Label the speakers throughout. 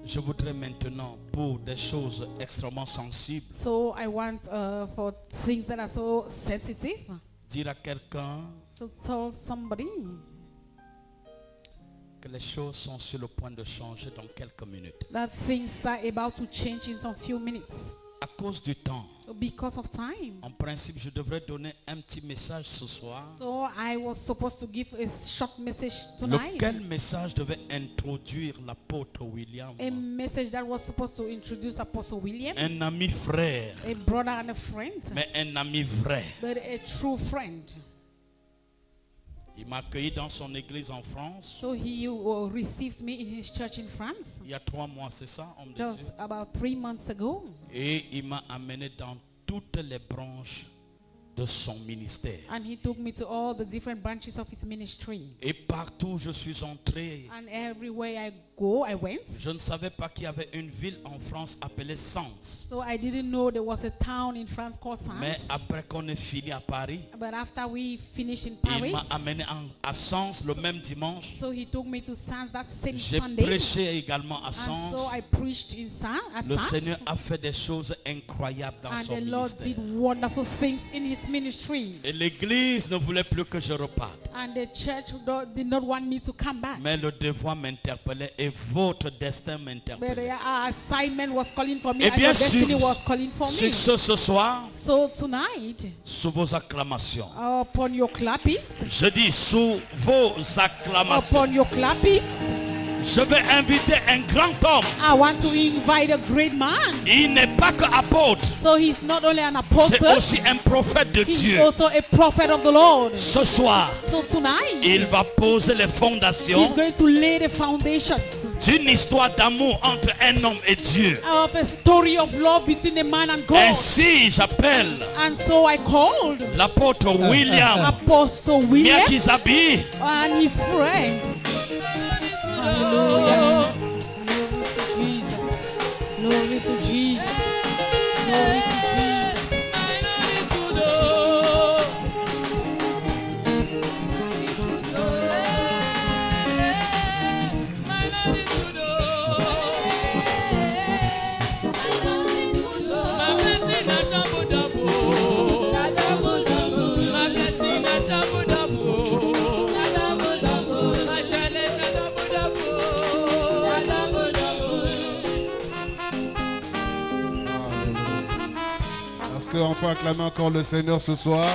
Speaker 1: Je voudrais maintenant, pour des choses extrêmement sensibles,
Speaker 2: So I want for things that are so sensitive
Speaker 1: dire à quelqu'un
Speaker 2: to tell somebody
Speaker 1: que les choses sont sur le point de changer dans quelques minutes.
Speaker 2: that things are about to change in some few minutes.
Speaker 1: À cause du temps,
Speaker 2: Because of time.
Speaker 1: en principe, je devrais donner un petit message ce soir.
Speaker 2: So I was supposed to give a short message tonight.
Speaker 1: Lequel message devait introduire l'apôtre William?
Speaker 2: A message that was supposed to introduce Apostle William,
Speaker 1: Un ami frère,
Speaker 2: a brother and a friend,
Speaker 1: mais un ami vrai.
Speaker 2: but a true friend.
Speaker 1: Il m'a accueilli dans son église en France.
Speaker 2: So he received me in his church in France
Speaker 1: Il y a 3 mois, c'est ça, homme de Dieu?
Speaker 2: just about 3 months ago.
Speaker 1: Et il m'a amené dans toutes les branches de son ministère.
Speaker 2: And he took me to all the different branches of his ministry.
Speaker 1: Et partout où je suis entré,
Speaker 2: And everywhere I go, I went.
Speaker 1: je ne savais pas qu'il y avait une ville en France appelée Sens.
Speaker 2: So I didn't know there was a town in France called
Speaker 1: Mais
Speaker 2: Sens.
Speaker 1: après qu'on ait fini à Paris,
Speaker 2: But after we finished in
Speaker 1: il
Speaker 2: Paris,
Speaker 1: m'a amené à Sens le même dimanche.
Speaker 2: so he took me to Sens that same
Speaker 1: J'ai
Speaker 2: Sunday.
Speaker 1: prêché également à
Speaker 2: And
Speaker 1: Sens.
Speaker 2: so I preached in at
Speaker 1: Le
Speaker 2: Sens.
Speaker 1: Seigneur a fait des choses incroyables dans
Speaker 2: And
Speaker 1: son
Speaker 2: the Lord
Speaker 1: ministère.
Speaker 2: did wonderful things in his ministry.
Speaker 1: Et l'église ne voulait plus que je reparte.
Speaker 2: And the church did not want me to come back.
Speaker 1: Mais le devoir m'interpellait et votre destin
Speaker 2: But
Speaker 1: m'interpellait.
Speaker 2: our assignment was calling for me,
Speaker 1: Et
Speaker 2: and
Speaker 1: bien
Speaker 2: your destiny
Speaker 1: sûr,
Speaker 2: was calling for me.
Speaker 1: sur ce soir,
Speaker 2: So tonight,
Speaker 1: sous vos acclamations.
Speaker 2: upon your clapping,
Speaker 1: Je dis sous vos acclamations.
Speaker 2: upon your clapping,
Speaker 1: Je vais inviter un grand homme.
Speaker 2: I want to invite a great man.
Speaker 1: Il n'est pas que apôtre,
Speaker 2: So he's not only an
Speaker 1: c'est
Speaker 2: apostle,
Speaker 1: aussi un prophète de
Speaker 2: he's
Speaker 1: Dieu.
Speaker 2: also a prophet of the Lord.
Speaker 1: Ce soir,
Speaker 2: So tonight,
Speaker 1: il va poser les
Speaker 2: he's
Speaker 1: fondations
Speaker 2: going to lay the foundations
Speaker 1: d'une histoire d'amour entre un homme et Dieu.
Speaker 2: of a story of love between a man and God.
Speaker 1: Ainsi, j'appelle
Speaker 2: And so I called
Speaker 1: l'apôtre William
Speaker 2: Apostle William
Speaker 1: Miakizabi.
Speaker 2: and his friend. Hallelujah. Glory to Jesus. Glory to Jesus.
Speaker 3: Est-ce qu'on peut acclamer encore le Seigneur ce soir?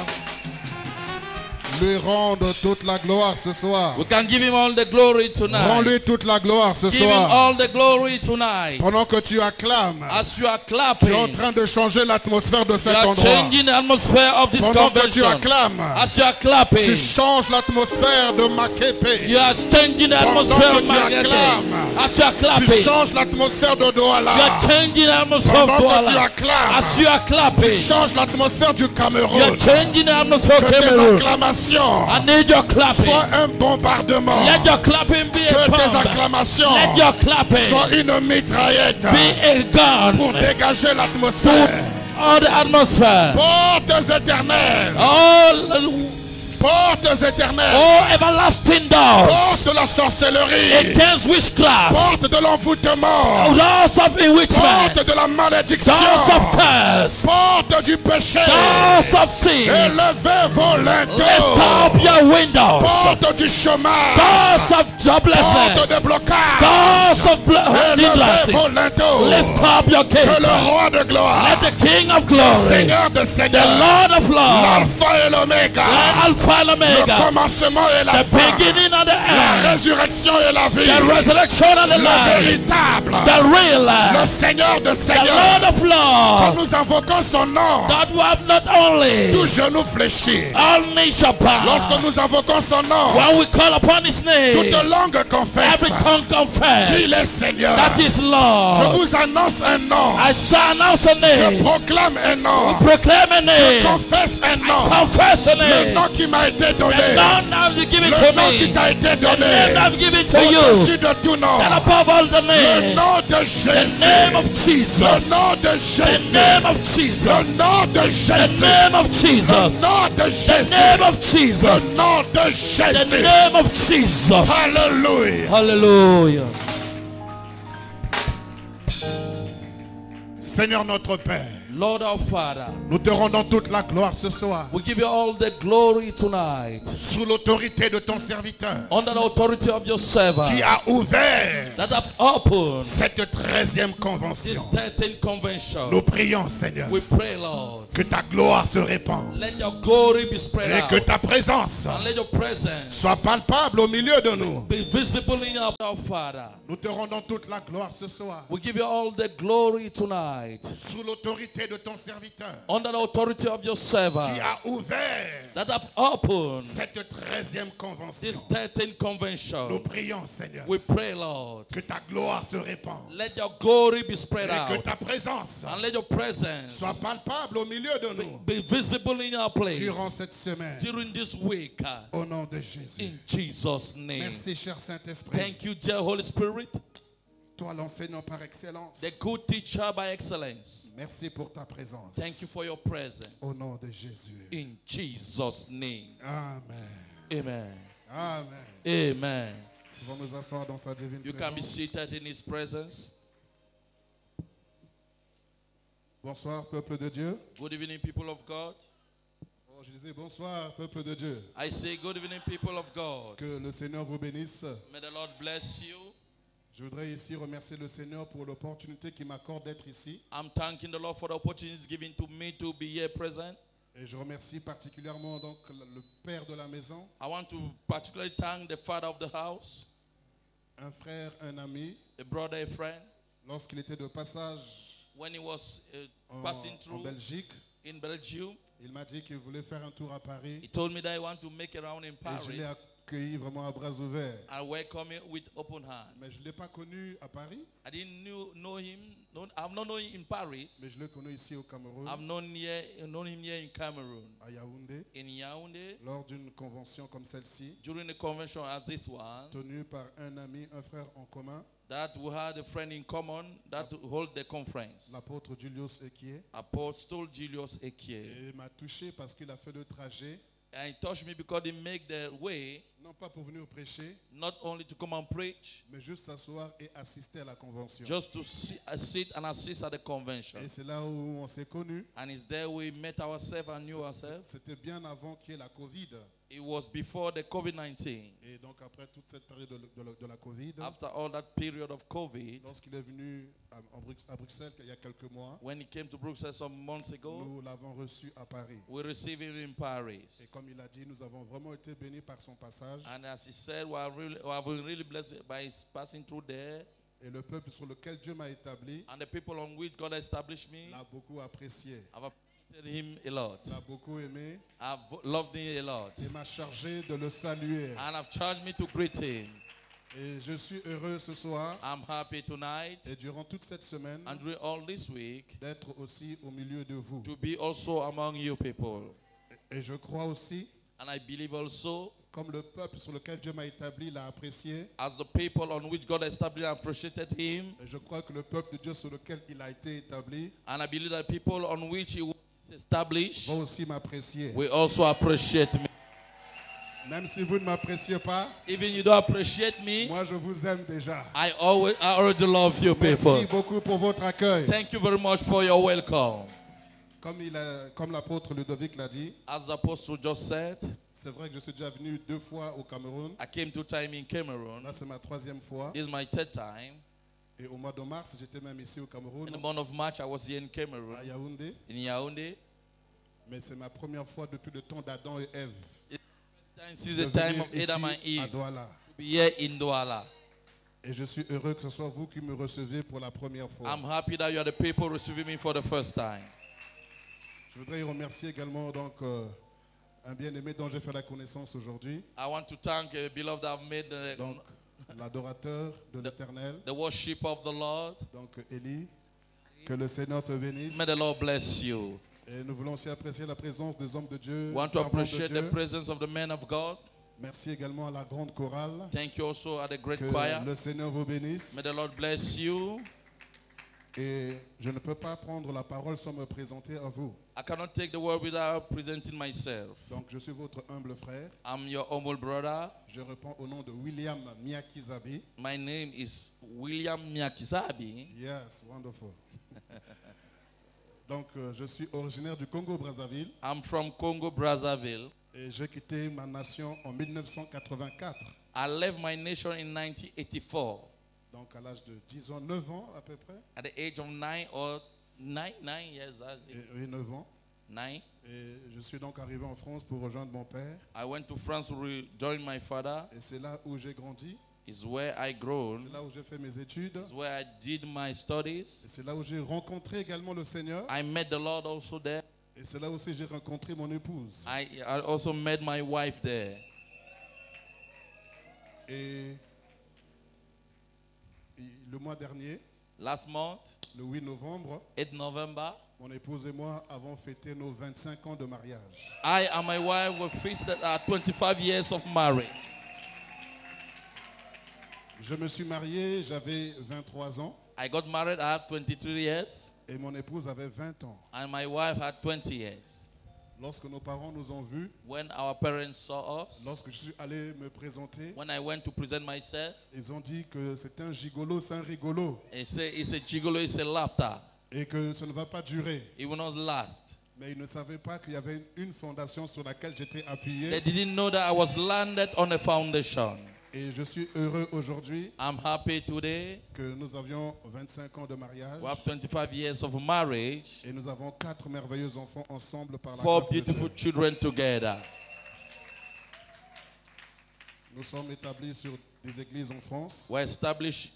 Speaker 3: Lui rendre toute la gloire ce soir.
Speaker 4: We can give him all the glory tonight.
Speaker 3: Rends-lui toute la gloire ce
Speaker 4: Give him
Speaker 3: soir.
Speaker 4: all the glory tonight.
Speaker 3: Pendant que tu acclames,
Speaker 4: As you are
Speaker 3: tu es en
Speaker 4: clapping,
Speaker 3: train de changer l'atmosphère de
Speaker 4: you
Speaker 3: cet
Speaker 4: are
Speaker 3: endroit.
Speaker 4: changing the atmosphere of this
Speaker 3: Pendant que tu
Speaker 4: convention.
Speaker 3: acclames,
Speaker 4: As you are
Speaker 3: tu
Speaker 4: clapping,
Speaker 3: changes l'atmosphère de Makepe.
Speaker 4: you are changing the
Speaker 3: Pendant
Speaker 4: atmosphere
Speaker 3: que
Speaker 4: of
Speaker 3: tu
Speaker 4: Magate.
Speaker 3: acclames,
Speaker 4: As you are
Speaker 3: Tu
Speaker 4: clapping,
Speaker 3: changes l'atmosphère de
Speaker 4: you
Speaker 3: Douala.
Speaker 4: are changing the atmosphere of
Speaker 3: Pendant que tu
Speaker 4: Douala.
Speaker 3: acclames,
Speaker 4: As you are
Speaker 3: tu
Speaker 4: clapping,
Speaker 3: changes l'atmosphère du
Speaker 4: you are
Speaker 3: Cameroun.
Speaker 4: changing the atmosphere of
Speaker 3: Que tes
Speaker 4: Cameroon.
Speaker 3: acclamations
Speaker 4: I need your clapping.
Speaker 3: soient un bombardement.
Speaker 4: Let your clapping be a
Speaker 3: Que tes
Speaker 4: bomb.
Speaker 3: acclamations
Speaker 4: Let your clapping
Speaker 3: soient une mitraillette
Speaker 4: be a
Speaker 3: pour
Speaker 4: gun.
Speaker 3: dégager l'atmosphère.
Speaker 4: All the atmosphere.
Speaker 3: Portes éternelles.
Speaker 4: All
Speaker 3: Portes éternelles.
Speaker 4: Oh, everlasting doors
Speaker 3: Portes de la sorcellerie.
Speaker 4: against witchcraft,
Speaker 3: Portes de l'envoûtement.
Speaker 4: doors of bewitchment,
Speaker 3: Portes de la malédiction.
Speaker 4: doors of curse,
Speaker 3: Portes du péché.
Speaker 4: doors of sin.
Speaker 3: Élevez vos
Speaker 4: Lift
Speaker 3: linteaux.
Speaker 4: up your windows,
Speaker 3: Portes du chômage.
Speaker 4: doors of
Speaker 3: Portes
Speaker 4: joblessness,
Speaker 3: de blocage.
Speaker 4: doors of
Speaker 3: Élevez vos
Speaker 4: hindrances.
Speaker 3: linteaux.
Speaker 4: Lift up your
Speaker 3: Que le
Speaker 4: gates.
Speaker 3: roi de gloire,
Speaker 4: Let the King of glory,
Speaker 3: Seigneur de
Speaker 4: the
Speaker 3: Seigneurs,
Speaker 4: Lord of lords,
Speaker 3: l'alpha et l'oméga,
Speaker 4: the Alpha and
Speaker 3: le
Speaker 4: Omega,
Speaker 3: commencement et la
Speaker 4: the
Speaker 3: fin,
Speaker 4: beginning and the
Speaker 3: la
Speaker 4: end,
Speaker 3: résurrection et la vie,
Speaker 4: the resurrection and the
Speaker 3: le
Speaker 4: life,
Speaker 3: véritable,
Speaker 4: the real
Speaker 3: le
Speaker 4: life,
Speaker 3: Seigneur de
Speaker 4: the
Speaker 3: Seigneurs.
Speaker 4: Lord of
Speaker 3: Quand
Speaker 4: lords,
Speaker 3: nous invoquons son nom,
Speaker 4: that we have not only
Speaker 3: tout genou fléchit.
Speaker 4: all nations bow.
Speaker 3: Lorsque nous invoquons son nom,
Speaker 4: When we call upon his name,
Speaker 3: toute langue confesse
Speaker 4: every tongue
Speaker 3: qu'il est
Speaker 4: confess
Speaker 3: Seigneur.
Speaker 4: that is
Speaker 3: Je
Speaker 4: Lord.
Speaker 3: vous annonce un nom.
Speaker 4: I shall announce a
Speaker 3: Je
Speaker 4: name,
Speaker 3: proclame un nom.
Speaker 4: proclaim a
Speaker 3: Je
Speaker 4: name,
Speaker 3: confesse un nom.
Speaker 4: confess a
Speaker 3: Le
Speaker 4: name.
Speaker 3: nom qui m'a été donné.
Speaker 4: The name that is given
Speaker 3: Le
Speaker 4: to
Speaker 3: nom qui
Speaker 4: me,
Speaker 3: t'a été
Speaker 4: the name
Speaker 3: donné.
Speaker 4: that is given to you,
Speaker 3: Au-dessus de tout nom.
Speaker 4: and above all the
Speaker 3: Le
Speaker 4: name,
Speaker 3: nom de
Speaker 4: the
Speaker 3: Jésus.
Speaker 4: name of
Speaker 3: Le
Speaker 4: Jesus,
Speaker 3: nom de
Speaker 4: the
Speaker 3: Jésus.
Speaker 4: name of
Speaker 3: Le
Speaker 4: Jesus,
Speaker 3: nom de
Speaker 4: the
Speaker 3: Jésus.
Speaker 4: name of
Speaker 3: Le
Speaker 4: Jesus,
Speaker 3: nom de
Speaker 4: the
Speaker 3: Jésus.
Speaker 4: name of
Speaker 3: Le
Speaker 4: Jesus,
Speaker 3: nom de
Speaker 4: the
Speaker 3: Jésus.
Speaker 4: name of Jesus.
Speaker 3: Alléluia.
Speaker 4: Hallelujah.
Speaker 3: Seigneur notre Père,
Speaker 4: Lord our Father,
Speaker 3: nous te rendons toute la gloire ce soir.
Speaker 4: we give you all the glory tonight.
Speaker 3: Sous l'autorité de ton serviteur
Speaker 4: Under the authority of your servant
Speaker 3: qui a ouvert
Speaker 4: that have opened
Speaker 3: cette 13e
Speaker 4: this
Speaker 3: convention.
Speaker 4: 13th convention.
Speaker 3: Nous prions, Seigneur,
Speaker 4: We pray, Lord,
Speaker 3: que ta gloire se répande
Speaker 4: let your glory be spread
Speaker 3: et
Speaker 4: out.
Speaker 3: que ta présence
Speaker 4: And let your presence
Speaker 3: soit palpable au milieu de nous.
Speaker 4: be visible in our Father.
Speaker 3: Nous te rendons toute la gloire ce soir.
Speaker 4: We give you all the glory tonight.
Speaker 3: Sous l'autorité de ton serviteur
Speaker 4: Under the authority of your servant
Speaker 3: qui a ouvert
Speaker 4: that have opened
Speaker 3: cette 13e convention.
Speaker 4: this 13th
Speaker 3: Nous
Speaker 4: convention.
Speaker 3: prions, Seigneur,
Speaker 4: We pray, Lord,
Speaker 3: que ta gloire se répande
Speaker 4: let your glory be spread
Speaker 3: et que
Speaker 4: out.
Speaker 3: ta présence
Speaker 4: And let your presence
Speaker 3: soit palpable au milieu de nous
Speaker 4: be visible in our place
Speaker 3: durant cette semaine.
Speaker 4: during this week.
Speaker 3: Au nom de Jésus.
Speaker 4: In Jesus' name.
Speaker 3: Merci, cher Saint-Esprit.
Speaker 4: Thank you, dear Holy Spirit,
Speaker 3: Toi, l'enseignant par excellence.
Speaker 4: the good teacher by excellence.
Speaker 3: Merci pour ta présence.
Speaker 4: Thank you for your presence.
Speaker 3: Au nom de Jésus.
Speaker 4: In Jesus' name.
Speaker 3: Amen.
Speaker 4: Amen.
Speaker 3: Amen.
Speaker 4: Amen.
Speaker 3: Nous allons nous asseoir dans sa divine
Speaker 4: You can be
Speaker 3: présence.
Speaker 4: seated in His presence.
Speaker 3: Bonsoir, peuple de Dieu.
Speaker 4: Good evening, people of God.
Speaker 3: Oh, je disais bonsoir, peuple de Dieu.
Speaker 4: I say good evening, people of God.
Speaker 3: Que le Seigneur vous bénisse.
Speaker 4: May the Lord bless you.
Speaker 3: Je voudrais ici remercier le Seigneur pour l'opportunité qu'il m'accorde d'être ici.
Speaker 4: I'm thanking the Lord for the opportunities given to me to be here present.
Speaker 3: Et je remercie particulièrement donc le père de la maison,
Speaker 4: I want to particularly thank the father of the house,
Speaker 3: un frère, un ami,
Speaker 4: a brother, a friend.
Speaker 3: lorsqu'il était de passage
Speaker 4: When he was passing
Speaker 3: en
Speaker 4: through
Speaker 3: Belgique.
Speaker 4: in Belgium,
Speaker 3: Il m'a dit qu'il voulait faire un tour à Paris.
Speaker 4: he told me that he want to make a round in
Speaker 3: Et je l'ai
Speaker 4: Paris.
Speaker 3: accueilli vraiment à bras ouverts.
Speaker 4: I welcome him with open
Speaker 3: Mais
Speaker 4: hands.
Speaker 3: je ne l'ai pas connu à Paris,
Speaker 4: I didn't know him. I've not known him in Paris.
Speaker 3: mais je l'ai connu ici au Cameroun,
Speaker 4: I've known him here in Cameroun,
Speaker 3: à Yaoundé,
Speaker 4: in Yaoundé,
Speaker 3: lors d'une convention comme celle-ci,
Speaker 4: during a convention as this one,
Speaker 3: tenue par un ami, un frère en commun,
Speaker 4: that we had a friend in common that hold the conference,
Speaker 3: l'apôtre Julius Ekié.
Speaker 4: Apostle Julius Ekie.
Speaker 3: Et il m'a touché parce qu'il a fait le trajet,
Speaker 4: And he touched me because he make the way,
Speaker 3: non pas pour venir prêcher,
Speaker 4: not only to come and preach,
Speaker 3: mais juste s'asseoir et assister à la convention.
Speaker 4: just to sit and assist at the convention.
Speaker 3: Et c'est là où on s'est connus.
Speaker 4: And it's there we met ourselves and knew ourselves.
Speaker 3: C'était bien avant qu'il y ait la Covid.
Speaker 4: It was before the COVID-19.
Speaker 3: Et donc après toute cette période de la Covid,
Speaker 4: After all that period of COVID,
Speaker 3: lorsqu'il est venu à Bruxelles il y a quelques mois,
Speaker 4: when he came to Brussels some months ago,
Speaker 3: nous l'avons reçu à Paris.
Speaker 4: we received him in
Speaker 3: Et
Speaker 4: Paris.
Speaker 3: comme il a dit, nous avons vraiment été bénis par son passage.
Speaker 4: And as he said, we have been really blessed by his passing through there.
Speaker 3: Et le peuple sur lequel Dieu m'a établi
Speaker 4: And the people on which God established me,
Speaker 3: l'a beaucoup apprécié,
Speaker 4: I've appreciated him a lot.
Speaker 3: l'a beaucoup aimé
Speaker 4: I've loved him a lot.
Speaker 3: et m'a chargé de le saluer.
Speaker 4: And I've charged me to greet him.
Speaker 3: Et je suis heureux ce soir
Speaker 4: I'm happy tonight
Speaker 3: et durant toute cette semaine
Speaker 4: and during all this week
Speaker 3: d'être aussi au milieu de vous.
Speaker 4: to be also among you people.
Speaker 3: Et je crois aussi,
Speaker 4: And I believe also,
Speaker 3: comme le peuple sur lequel Dieu m'a établi l'a apprécié,
Speaker 4: as the people on which God established and appreciated him,
Speaker 3: et je crois que le peuple de Dieu sur lequel il a été établi
Speaker 4: and I believe that people on which he was established
Speaker 3: va aussi m'apprécier.
Speaker 4: will also appreciate me.
Speaker 3: Même si vous ne m'appréciez pas,
Speaker 4: Even you don't appreciate me,
Speaker 3: moi je vous aime déjà.
Speaker 4: I already love you
Speaker 3: Merci
Speaker 4: people.
Speaker 3: beaucoup pour votre accueil.
Speaker 4: Thank you very much for your welcome.
Speaker 3: Comme l'apôtre Ludovic l'a dit,
Speaker 4: As the apostle just said,
Speaker 3: c'est vrai que je suis déjà venu 2 fois au Cameroun.
Speaker 4: I came 2 times in Cameroon.
Speaker 3: Là, c'est ma 3e fois.
Speaker 4: This is my 3rd time.
Speaker 3: Et au mois de mars, j'étais même ici au Cameroun,
Speaker 4: In the month of March, I was here in Cameroon,
Speaker 3: à Yaoundé.
Speaker 4: in Yaoundé.
Speaker 3: Mais c'est ma première fois depuis le temps d'Adam et Ève.
Speaker 4: This is
Speaker 3: de
Speaker 4: the time
Speaker 3: venir
Speaker 4: of Adam and
Speaker 3: ici à
Speaker 4: Eve
Speaker 3: Douala.
Speaker 4: to be here in Douala.
Speaker 3: Et je suis heureux que ce soit vous qui me recevez pour la première fois.
Speaker 4: I'm happy that you are the people receiving me for the first time.
Speaker 3: Je voudrais remercier également donc, un bien-aimé dont j'ai fait la connaissance aujourd'hui.
Speaker 4: I want to thank a beloved I've made
Speaker 3: Donc, l'adorateur de l'Éternel,
Speaker 4: the worship of the Lord.
Speaker 3: donc Élie. Que le Seigneur te bénisse.
Speaker 4: May the Lord bless you.
Speaker 3: Et nous voulons aussi apprécier la présence des hommes de Dieu.
Speaker 4: We want to
Speaker 3: servants de
Speaker 4: appreciate the
Speaker 3: Dieu.
Speaker 4: presence of the men of God.
Speaker 3: Merci également à la grande chorale.
Speaker 4: Thank you also at the great
Speaker 3: Que
Speaker 4: choir.
Speaker 3: le Seigneur vous bénisse.
Speaker 4: May the Lord bless you.
Speaker 3: Et je ne peux pas prendre la parole sans me présenter à vous.
Speaker 4: I cannot take the word without presenting myself.
Speaker 3: Donc je suis votre humble frère.
Speaker 4: I'm your humble brother.
Speaker 3: Je réponds au nom de William Miakizabi.
Speaker 4: My name is William Miakizabi.
Speaker 3: Yes, wonderful. Donc, je suis originaire du Congo-Brazzaville
Speaker 4: I'm from Congo, Brazzaville.
Speaker 3: et j'ai quitté ma nation en 1984.
Speaker 4: I left my nation in 1984
Speaker 3: Donc, à l'âge de 10 ans, 9 ans à peu près.
Speaker 4: at the age of 9 years. That's it.
Speaker 3: Oui, 9 ans.
Speaker 4: 9.
Speaker 3: Et je suis donc arrivé en France pour rejoindre mon père.
Speaker 4: I went to France to rejoin my father.
Speaker 3: Et c'est là où j'ai grandi.
Speaker 4: It's where I grew.
Speaker 3: C'est là où j'ai fait mes études.
Speaker 4: It's where I did my
Speaker 3: Et
Speaker 4: studies.
Speaker 3: c'est là où j'ai rencontré également le Seigneur.
Speaker 4: I met the Lord also there.
Speaker 3: Et c'est là aussi que j'ai rencontré mon épouse.
Speaker 4: I also met my wife there.
Speaker 3: Et le mois dernier,
Speaker 4: Last month,
Speaker 3: le 8 novembre,
Speaker 4: 8 November,
Speaker 3: mon épouse et moi avons fêté nos 25 ans de mariage.
Speaker 4: I and my wife were feasted at 25 years of marriage.
Speaker 3: Je me suis marié, j'avais 23 ans
Speaker 4: I got married, I had 23 years,
Speaker 3: et mon épouse avait 20 ans.
Speaker 4: and my wife had 20 years.
Speaker 3: Lorsque nos parents nous ont vus,
Speaker 4: When our parents saw us,
Speaker 3: lorsque je suis allé me présenter,
Speaker 4: when I went to present myself,
Speaker 3: ils ont dit que c'est un gigolo, c'est un rigolo
Speaker 4: they say it's a gigolo, it's a laughter.
Speaker 3: et que ça ne va pas durer.
Speaker 4: It will not last.
Speaker 3: Mais ils ne savaient pas qu'il y avait une fondation sur laquelle j'étais appuyé.
Speaker 4: They didn't know that I was landed on a foundation.
Speaker 3: Et je suis heureux aujourd'hui
Speaker 4: I'm happy today.
Speaker 3: que nous avions 25 ans de mariage
Speaker 4: We have 25 years of marriage,
Speaker 3: et nous avons 4 merveilleux enfants ensemble par la
Speaker 4: 4
Speaker 3: grâce de
Speaker 4: beautiful
Speaker 3: Dieu.
Speaker 4: children together.
Speaker 3: Nous sommes établis sur des églises en France.
Speaker 4: We established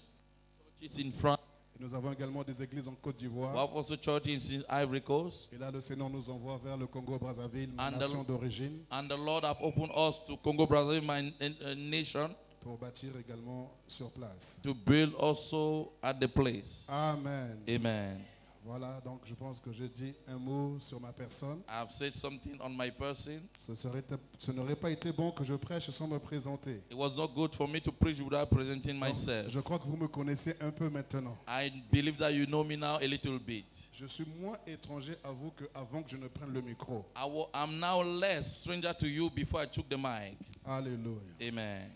Speaker 4: churches in France.
Speaker 3: Et nous avons également des églises en Côte
Speaker 4: We
Speaker 3: d'Ivoire.
Speaker 4: have also churches in Ivory Coast.
Speaker 3: Et là, le Seigneur nous envoie vers le Congo-Brazzaville, ma
Speaker 4: And
Speaker 3: nation d'origine,
Speaker 4: And the Lord have opened us to Congo, Brazzaville, my nation,
Speaker 3: pour bâtir également sur place.
Speaker 4: to build also at the place.
Speaker 3: Amen.
Speaker 4: Amen.
Speaker 3: Voilà, donc je pense que j'ai dit un mot sur ma personne.
Speaker 4: I've said something on my person.
Speaker 3: Ce n'aurait pas été bon que je prêche sans me présenter.
Speaker 4: It was not good for me to preach without presenting
Speaker 3: Donc,
Speaker 4: myself.
Speaker 3: je crois que vous me connaissez un peu maintenant.
Speaker 4: I believe that you know me now a little bit.
Speaker 3: Je suis moins étranger à vous qu'avant que je ne prenne le micro.
Speaker 4: I'm now less stranger to you before I took the mic.
Speaker 3: Alléluia.
Speaker 4: Amen.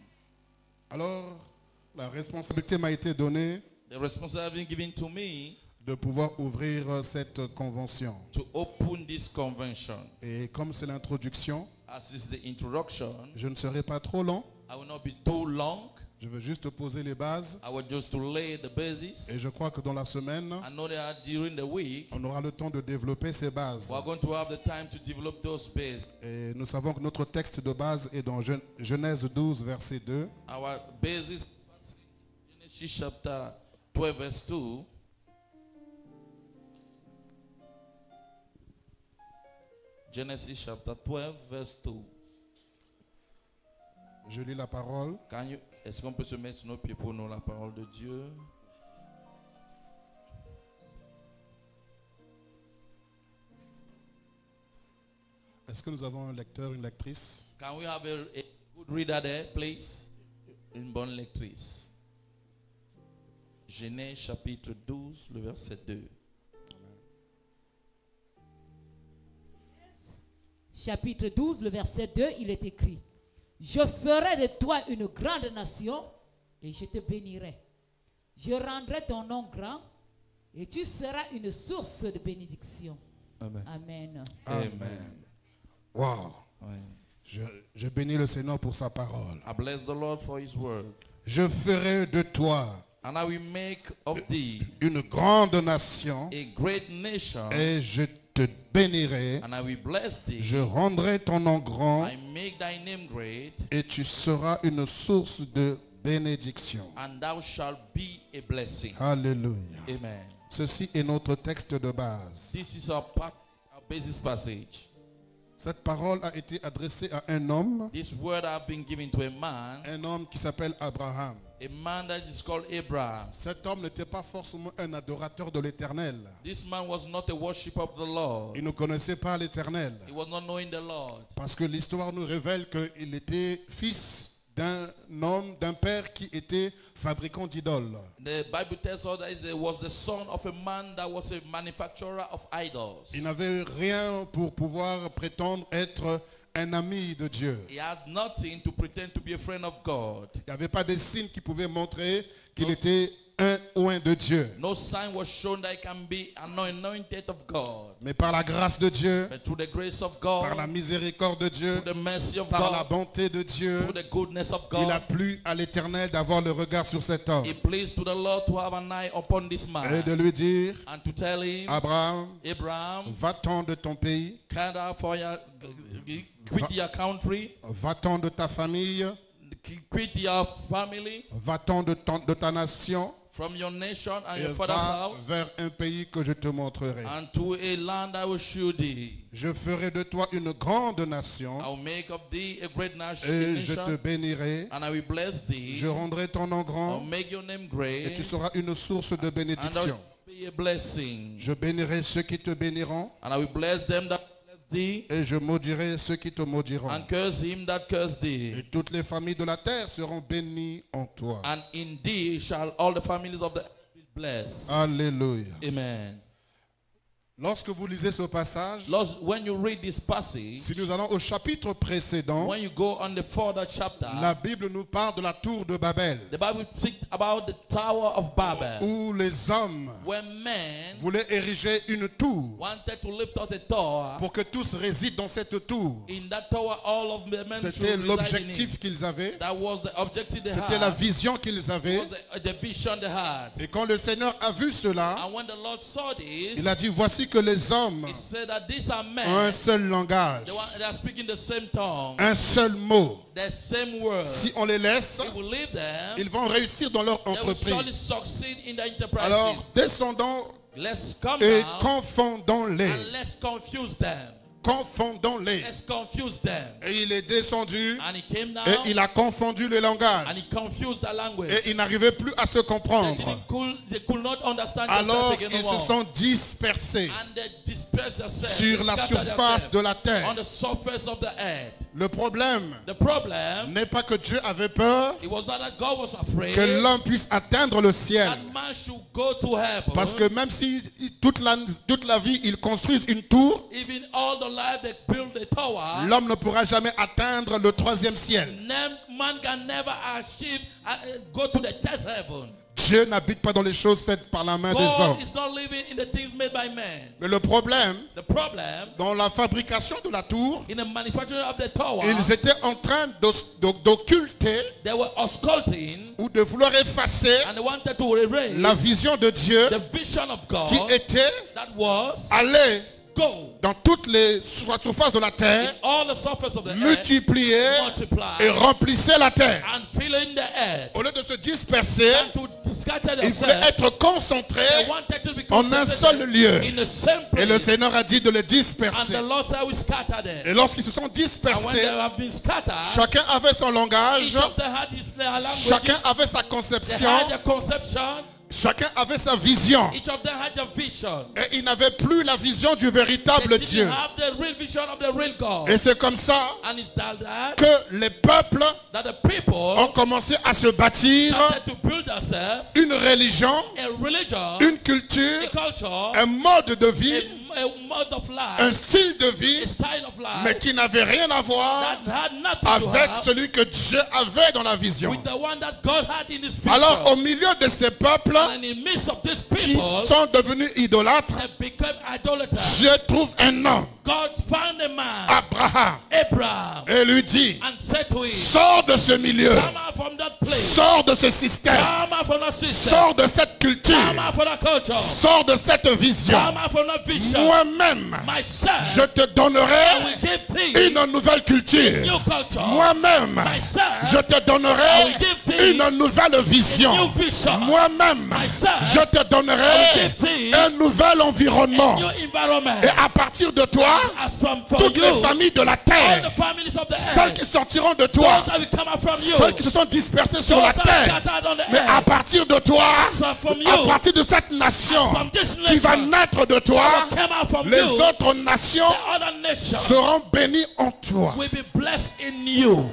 Speaker 3: Alors, la responsabilité m'a été donnée
Speaker 4: The responsibility given to me
Speaker 3: de pouvoir ouvrir cette convention.
Speaker 4: to open this convention.
Speaker 3: Et comme c'est l'introduction,
Speaker 4: As is the introduction,
Speaker 3: je ne serai pas trop long.
Speaker 4: I will not be too long.
Speaker 3: Je veux juste poser les bases.
Speaker 4: I will just to lay the basis.
Speaker 3: Et je crois que dans la semaine,
Speaker 4: I know that during the week,
Speaker 3: on aura le temps de développer ces bases.
Speaker 4: we are going to have the time to develop those bases.
Speaker 3: Et nous savons que notre texte de base est dans Genèse 12, verset 2.
Speaker 4: Our basis, Genesis chapter 12, verse 2. Genesis chapter 12, verse 2.
Speaker 3: Je lis la parole.
Speaker 4: Est-ce qu'on peut se mettre sur nos pieds pour nous la parole de Dieu?
Speaker 3: Est-ce que nous avons un lecteur, une lectrice?
Speaker 4: Can we have a good reader there, please? Une bonne lectrice. Genèse chapitre 12, le verset 2.
Speaker 5: Chapitre 12, le verset 2, il est écrit: Je ferai de toi une grande nation et je te bénirai. Je rendrai ton nom grand et tu seras une source de bénédiction.
Speaker 4: Amen.
Speaker 5: Amen.
Speaker 4: Amen.
Speaker 3: Wow.
Speaker 4: Amen.
Speaker 3: Je bénis le Seigneur pour sa parole.
Speaker 4: I bless the Lord for his word.
Speaker 3: Je ferai de toi
Speaker 4: And I will make of thee
Speaker 3: une grande nation
Speaker 4: a great nation,
Speaker 3: et je te bénirai.
Speaker 4: and I will bless thee.
Speaker 3: Je rendrai ton nom grand
Speaker 4: I make thy name great,
Speaker 3: et tu seras une source de bénédiction.
Speaker 4: and thou shalt be a blessing.
Speaker 3: Alléluia.
Speaker 4: Amen.
Speaker 3: Ceci est notre texte de base.
Speaker 4: This is our basis passage.
Speaker 3: Cette parole a été adressée à un homme
Speaker 4: This word have been given to a man
Speaker 3: qui s'appelle Abraham.
Speaker 4: that is called Abraham.
Speaker 3: Cet homme n'était pas forcément un adorateur de l'Éternel.
Speaker 4: This man was not a worshipper of the Lord.
Speaker 3: Il ne connaissait pas l'Éternel.
Speaker 4: He was not knowing the Lord.
Speaker 3: Parce que l'histoire nous révèle qu'il était fils d'un homme, d'un père qui était fabricant d'idoles.
Speaker 4: The Bible tells us that he was the son of a man that was a manufacturer of idols.
Speaker 3: Il n'avait rien pour pouvoir prétendre être un ami de Dieu.
Speaker 4: He had nothing to pretend to be a friend of God.
Speaker 3: Il n'y avait pas de signes qui pouvaient montrer qu'il était un oint de Dieu.
Speaker 4: No sign was shown that he can be anointed of God.
Speaker 3: Mais par la grâce de Dieu,
Speaker 4: But through the grace of
Speaker 3: par la
Speaker 4: God,
Speaker 3: miséricorde de Dieu,
Speaker 4: through the mercy of
Speaker 3: par la
Speaker 4: God,
Speaker 3: bonté de Dieu,
Speaker 4: through the goodness of
Speaker 3: il a
Speaker 4: God,
Speaker 3: plu à l'Éternel d'avoir le regard sur cet homme
Speaker 4: it pleased to the Lord to have an eye upon this
Speaker 3: et
Speaker 4: man
Speaker 3: de lui dire,
Speaker 4: and to tell him,
Speaker 3: Abraham,
Speaker 4: Abraham,
Speaker 3: va-t'en de ton pays,
Speaker 4: quit your country,
Speaker 3: va-t'en de ta famille,
Speaker 4: quit your family,
Speaker 3: va-t'en de ta nation
Speaker 4: from your nation and
Speaker 3: et
Speaker 4: your father's
Speaker 3: va
Speaker 4: house,
Speaker 3: vers un pays que je te montrerai.
Speaker 4: and to a land I will show thee.
Speaker 3: Je ferai de toi une grande nation
Speaker 4: I will make of thee a great
Speaker 3: et je te
Speaker 4: nation,
Speaker 3: bénirai.
Speaker 4: and I will bless thee.
Speaker 3: Je rendrai ton nom
Speaker 4: I will
Speaker 3: grand
Speaker 4: make your name
Speaker 3: et
Speaker 4: great,
Speaker 3: tu seras une source de
Speaker 4: and thou
Speaker 3: bénédiction.
Speaker 4: shalt be a blessing.
Speaker 3: Je bénirai ceux qui te béniront
Speaker 4: And I will bless them that bless thee,
Speaker 3: et je maudirai ceux qui te maudiront.
Speaker 4: and curse him that curse
Speaker 3: Et
Speaker 4: thee.
Speaker 3: toutes les familles de la terre seront bénies en toi.
Speaker 4: And in thee shall all the families of the earth be blessed.
Speaker 3: Alléluia.
Speaker 4: Amen.
Speaker 3: Lorsque vous lisez ce passage,
Speaker 4: Lord, when you read this passage,
Speaker 3: si nous allons au chapitre précédent,
Speaker 4: when you go on the further chapter,
Speaker 3: la Bible nous parle de la tour de Babel,
Speaker 4: the Bible speaks about the Tower of Babel,
Speaker 3: où les hommes
Speaker 4: when men
Speaker 3: voulaient ériger une tour
Speaker 4: wanted to lift up the tower.
Speaker 3: pour que tous résident dans cette tour.
Speaker 4: In that tower, all of the men
Speaker 3: C'était
Speaker 4: should reside in
Speaker 3: l'objectif
Speaker 4: it.
Speaker 3: qu'ils avaient,
Speaker 4: That was the objective they
Speaker 3: c'était la
Speaker 4: had.
Speaker 3: vision qu'ils avaient.
Speaker 4: Was the vision they had.
Speaker 3: Et quand le Seigneur a vu cela,
Speaker 4: And when the Lord saw this,
Speaker 3: il a dit, voici que les hommes
Speaker 4: he said that these are
Speaker 3: ont
Speaker 4: men.
Speaker 3: un seul langage,
Speaker 4: They are speaking the same tongue,
Speaker 3: un seul mot.
Speaker 4: the same word.
Speaker 3: Si on les laisse,
Speaker 4: If we leave them,
Speaker 3: ils vont réussir dans leur
Speaker 4: they will surely
Speaker 3: entreprise.
Speaker 4: succeed in the
Speaker 3: Alors,
Speaker 4: enterprises.
Speaker 3: descendons
Speaker 4: Let's come
Speaker 3: et
Speaker 4: down
Speaker 3: confondons-les.
Speaker 4: and let's confuse them.
Speaker 3: Confondons-les.
Speaker 4: Let's confuse them.
Speaker 3: Et il est descendu
Speaker 4: And he came down
Speaker 3: et il a confondu les
Speaker 4: and
Speaker 3: langages.
Speaker 4: he confused the language.
Speaker 3: Et ils n'arrivaient plus à se comprendre.
Speaker 4: They could not understand
Speaker 3: Alors
Speaker 4: themselves
Speaker 3: ils se
Speaker 4: again.
Speaker 3: sont dispersés
Speaker 4: And they dispersed themselves.
Speaker 3: sur
Speaker 4: They
Speaker 3: la
Speaker 4: scattered
Speaker 3: surface de
Speaker 4: themselves
Speaker 3: la terre.
Speaker 4: on the surface of the earth.
Speaker 3: Le problème
Speaker 4: The problem,
Speaker 3: n'est pas que Dieu avait peur
Speaker 4: it was not that God was afraid
Speaker 3: que l'homme puisse atteindre le ciel.
Speaker 4: that man should go to heaven.
Speaker 3: Parce que même si toute la vie ils construisent une tour,
Speaker 4: Even all the life they build the tower,
Speaker 3: l'homme ne pourra jamais atteindre le troisième ciel.
Speaker 4: man can never achieve go to the third heaven.
Speaker 3: Dieu n'habite pas dans les choses faites par la main des hommes.
Speaker 4: God is not living in the things made by men.
Speaker 3: Mais le problème,
Speaker 4: The problem,
Speaker 3: dans la fabrication de la tour,
Speaker 4: in the manufacturing of the tower,
Speaker 3: ils étaient en train d'occulter
Speaker 4: they were ausculting
Speaker 3: ou de vouloir effacer
Speaker 4: and they wanted to erase
Speaker 3: la vision de Dieu
Speaker 4: the vision of God
Speaker 3: qui était
Speaker 4: that was
Speaker 3: aller
Speaker 4: go
Speaker 3: dans toutes les surfaces de la terre,
Speaker 4: all the surface of the earth,
Speaker 3: multiplier
Speaker 4: multiply
Speaker 3: et remplissait la terre.
Speaker 4: and fill in the earth.
Speaker 3: Au lieu de se disperser,
Speaker 4: And to scatter
Speaker 3: il voulait
Speaker 4: themselves,
Speaker 3: être concentré
Speaker 4: they wanted to be
Speaker 3: en un seul
Speaker 4: concentrated
Speaker 3: lieu.
Speaker 4: in the same place.
Speaker 3: Et le Seigneur a dit de les
Speaker 4: And
Speaker 3: disperser.
Speaker 4: the Lord said we scatter them.
Speaker 3: Et lorsqu'ils se sont
Speaker 4: And when they
Speaker 3: dispersés,
Speaker 4: have been scattered,
Speaker 3: chacun avait son langage,
Speaker 4: each of them had their languages,
Speaker 3: chacun avait sa
Speaker 4: they
Speaker 3: conception,
Speaker 4: had their conception,
Speaker 3: chacun avait sa vision.
Speaker 4: each of them had their vision.
Speaker 3: Et ils n'avaient plus la vision du
Speaker 4: They
Speaker 3: véritable
Speaker 4: didn't
Speaker 3: Dieu.
Speaker 4: have the real vision of the real God.
Speaker 3: Et c'est comme ça
Speaker 4: And it's that
Speaker 3: que les peuples
Speaker 4: that the people
Speaker 3: ont commencé à se bâtir
Speaker 4: started to build themselves
Speaker 3: une religion,
Speaker 4: a religion,
Speaker 3: une culture,
Speaker 4: a culture,
Speaker 3: un mode de vie,
Speaker 4: a mode of
Speaker 3: un
Speaker 4: life,
Speaker 3: style de vie,
Speaker 4: a style of
Speaker 3: mais
Speaker 4: life
Speaker 3: qui n'avait rien à voir
Speaker 4: that had nothing to
Speaker 3: avec
Speaker 4: have
Speaker 3: celui que Dieu avait dans la vision.
Speaker 4: with the one that God had in his vision.
Speaker 3: Alors au milieu de ces peuples
Speaker 4: And in the midst of these
Speaker 3: qui
Speaker 4: people,
Speaker 3: sont devenus idolâtres,
Speaker 4: they became idolaters.
Speaker 3: Dieu trouve un homme,
Speaker 4: God found a man,
Speaker 3: Abraham,
Speaker 4: Abraham,
Speaker 3: et lui dit,
Speaker 4: and said to him,
Speaker 3: sors de ce milieu,
Speaker 4: come out from that place,
Speaker 3: sors de ce système,
Speaker 4: come out from that system,
Speaker 3: sors de cette culture,
Speaker 4: come out from that culture,
Speaker 3: sors de cette vision.
Speaker 4: come out from that vision.
Speaker 3: Moi-même,
Speaker 4: Myself,
Speaker 3: je te
Speaker 4: I
Speaker 3: donnerai
Speaker 4: will give thee
Speaker 3: une nouvelle culture.
Speaker 4: new culture.
Speaker 3: Moi-même,
Speaker 4: Myself,
Speaker 3: je te donnerai une nouvelle vision.
Speaker 4: new vision.
Speaker 3: Moi-même,
Speaker 4: Myself,
Speaker 3: je te donnerai un nouvel environnement.
Speaker 4: new environment.
Speaker 3: Et à partir de toi,
Speaker 4: As from for
Speaker 3: toutes
Speaker 4: you,
Speaker 3: les familles de la
Speaker 4: all
Speaker 3: terre,
Speaker 4: the families of the
Speaker 3: celles
Speaker 4: earth,
Speaker 3: qui sortiront de toi,
Speaker 4: those that will come out from you,
Speaker 3: celles qui se sont dispersées sur
Speaker 4: those
Speaker 3: la
Speaker 4: that
Speaker 3: terre,
Speaker 4: are scattered on the
Speaker 3: mais à
Speaker 4: earth,
Speaker 3: partir de toi,
Speaker 4: from
Speaker 3: à
Speaker 4: you,
Speaker 3: partir de cette nation
Speaker 4: from this
Speaker 3: qui va
Speaker 4: nation,
Speaker 3: naître de toi,
Speaker 4: that came out from
Speaker 3: les
Speaker 4: you,
Speaker 3: autres nations
Speaker 4: the other nations
Speaker 3: seront bénies en toi.
Speaker 4: will be blessed in you.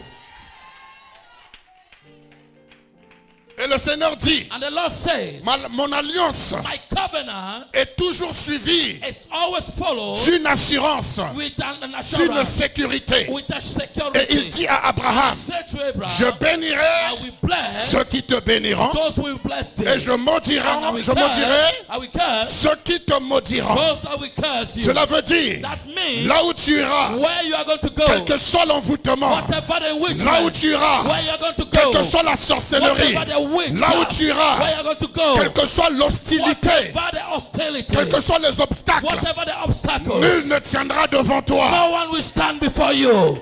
Speaker 3: Et le Seigneur dit,
Speaker 4: And the Lord says,
Speaker 3: mon alliance
Speaker 4: my covenant
Speaker 3: est toujours suivi
Speaker 4: is always followed
Speaker 3: d'une assurance,
Speaker 4: with an
Speaker 3: d'une
Speaker 4: assurance,
Speaker 3: sécurité.
Speaker 4: with a
Speaker 3: Et il
Speaker 4: security.
Speaker 3: dit à Abraham,
Speaker 4: He said to Abraham,
Speaker 3: je bénirai
Speaker 4: I will bless
Speaker 3: ceux qui te béniront
Speaker 4: those who will bless thee.
Speaker 3: et je
Speaker 4: And I
Speaker 3: maudirai,
Speaker 4: will
Speaker 3: je maudirai
Speaker 4: curse
Speaker 3: ceux qui te maudiront.
Speaker 4: those that will curse you.
Speaker 3: Cela veut dire,
Speaker 4: That means
Speaker 3: là où tu iras,
Speaker 4: where you are going to go,
Speaker 3: quel que soit l'envoûtement,
Speaker 4: whatever the
Speaker 3: là où
Speaker 4: witchcraft,
Speaker 3: tu iras,
Speaker 4: where you are going to
Speaker 3: quelle
Speaker 4: go,
Speaker 3: que soit la sorcellerie,
Speaker 4: whatever the witchcraft,
Speaker 3: là où tu iras,
Speaker 4: where you are going to go,
Speaker 3: quelle que soit l'hostilité,
Speaker 4: whatever the hostility,
Speaker 3: quels que soient les obstacles,
Speaker 4: whatever the obstacles,
Speaker 3: nul ne tiendra devant toi.
Speaker 4: no one will stand before you.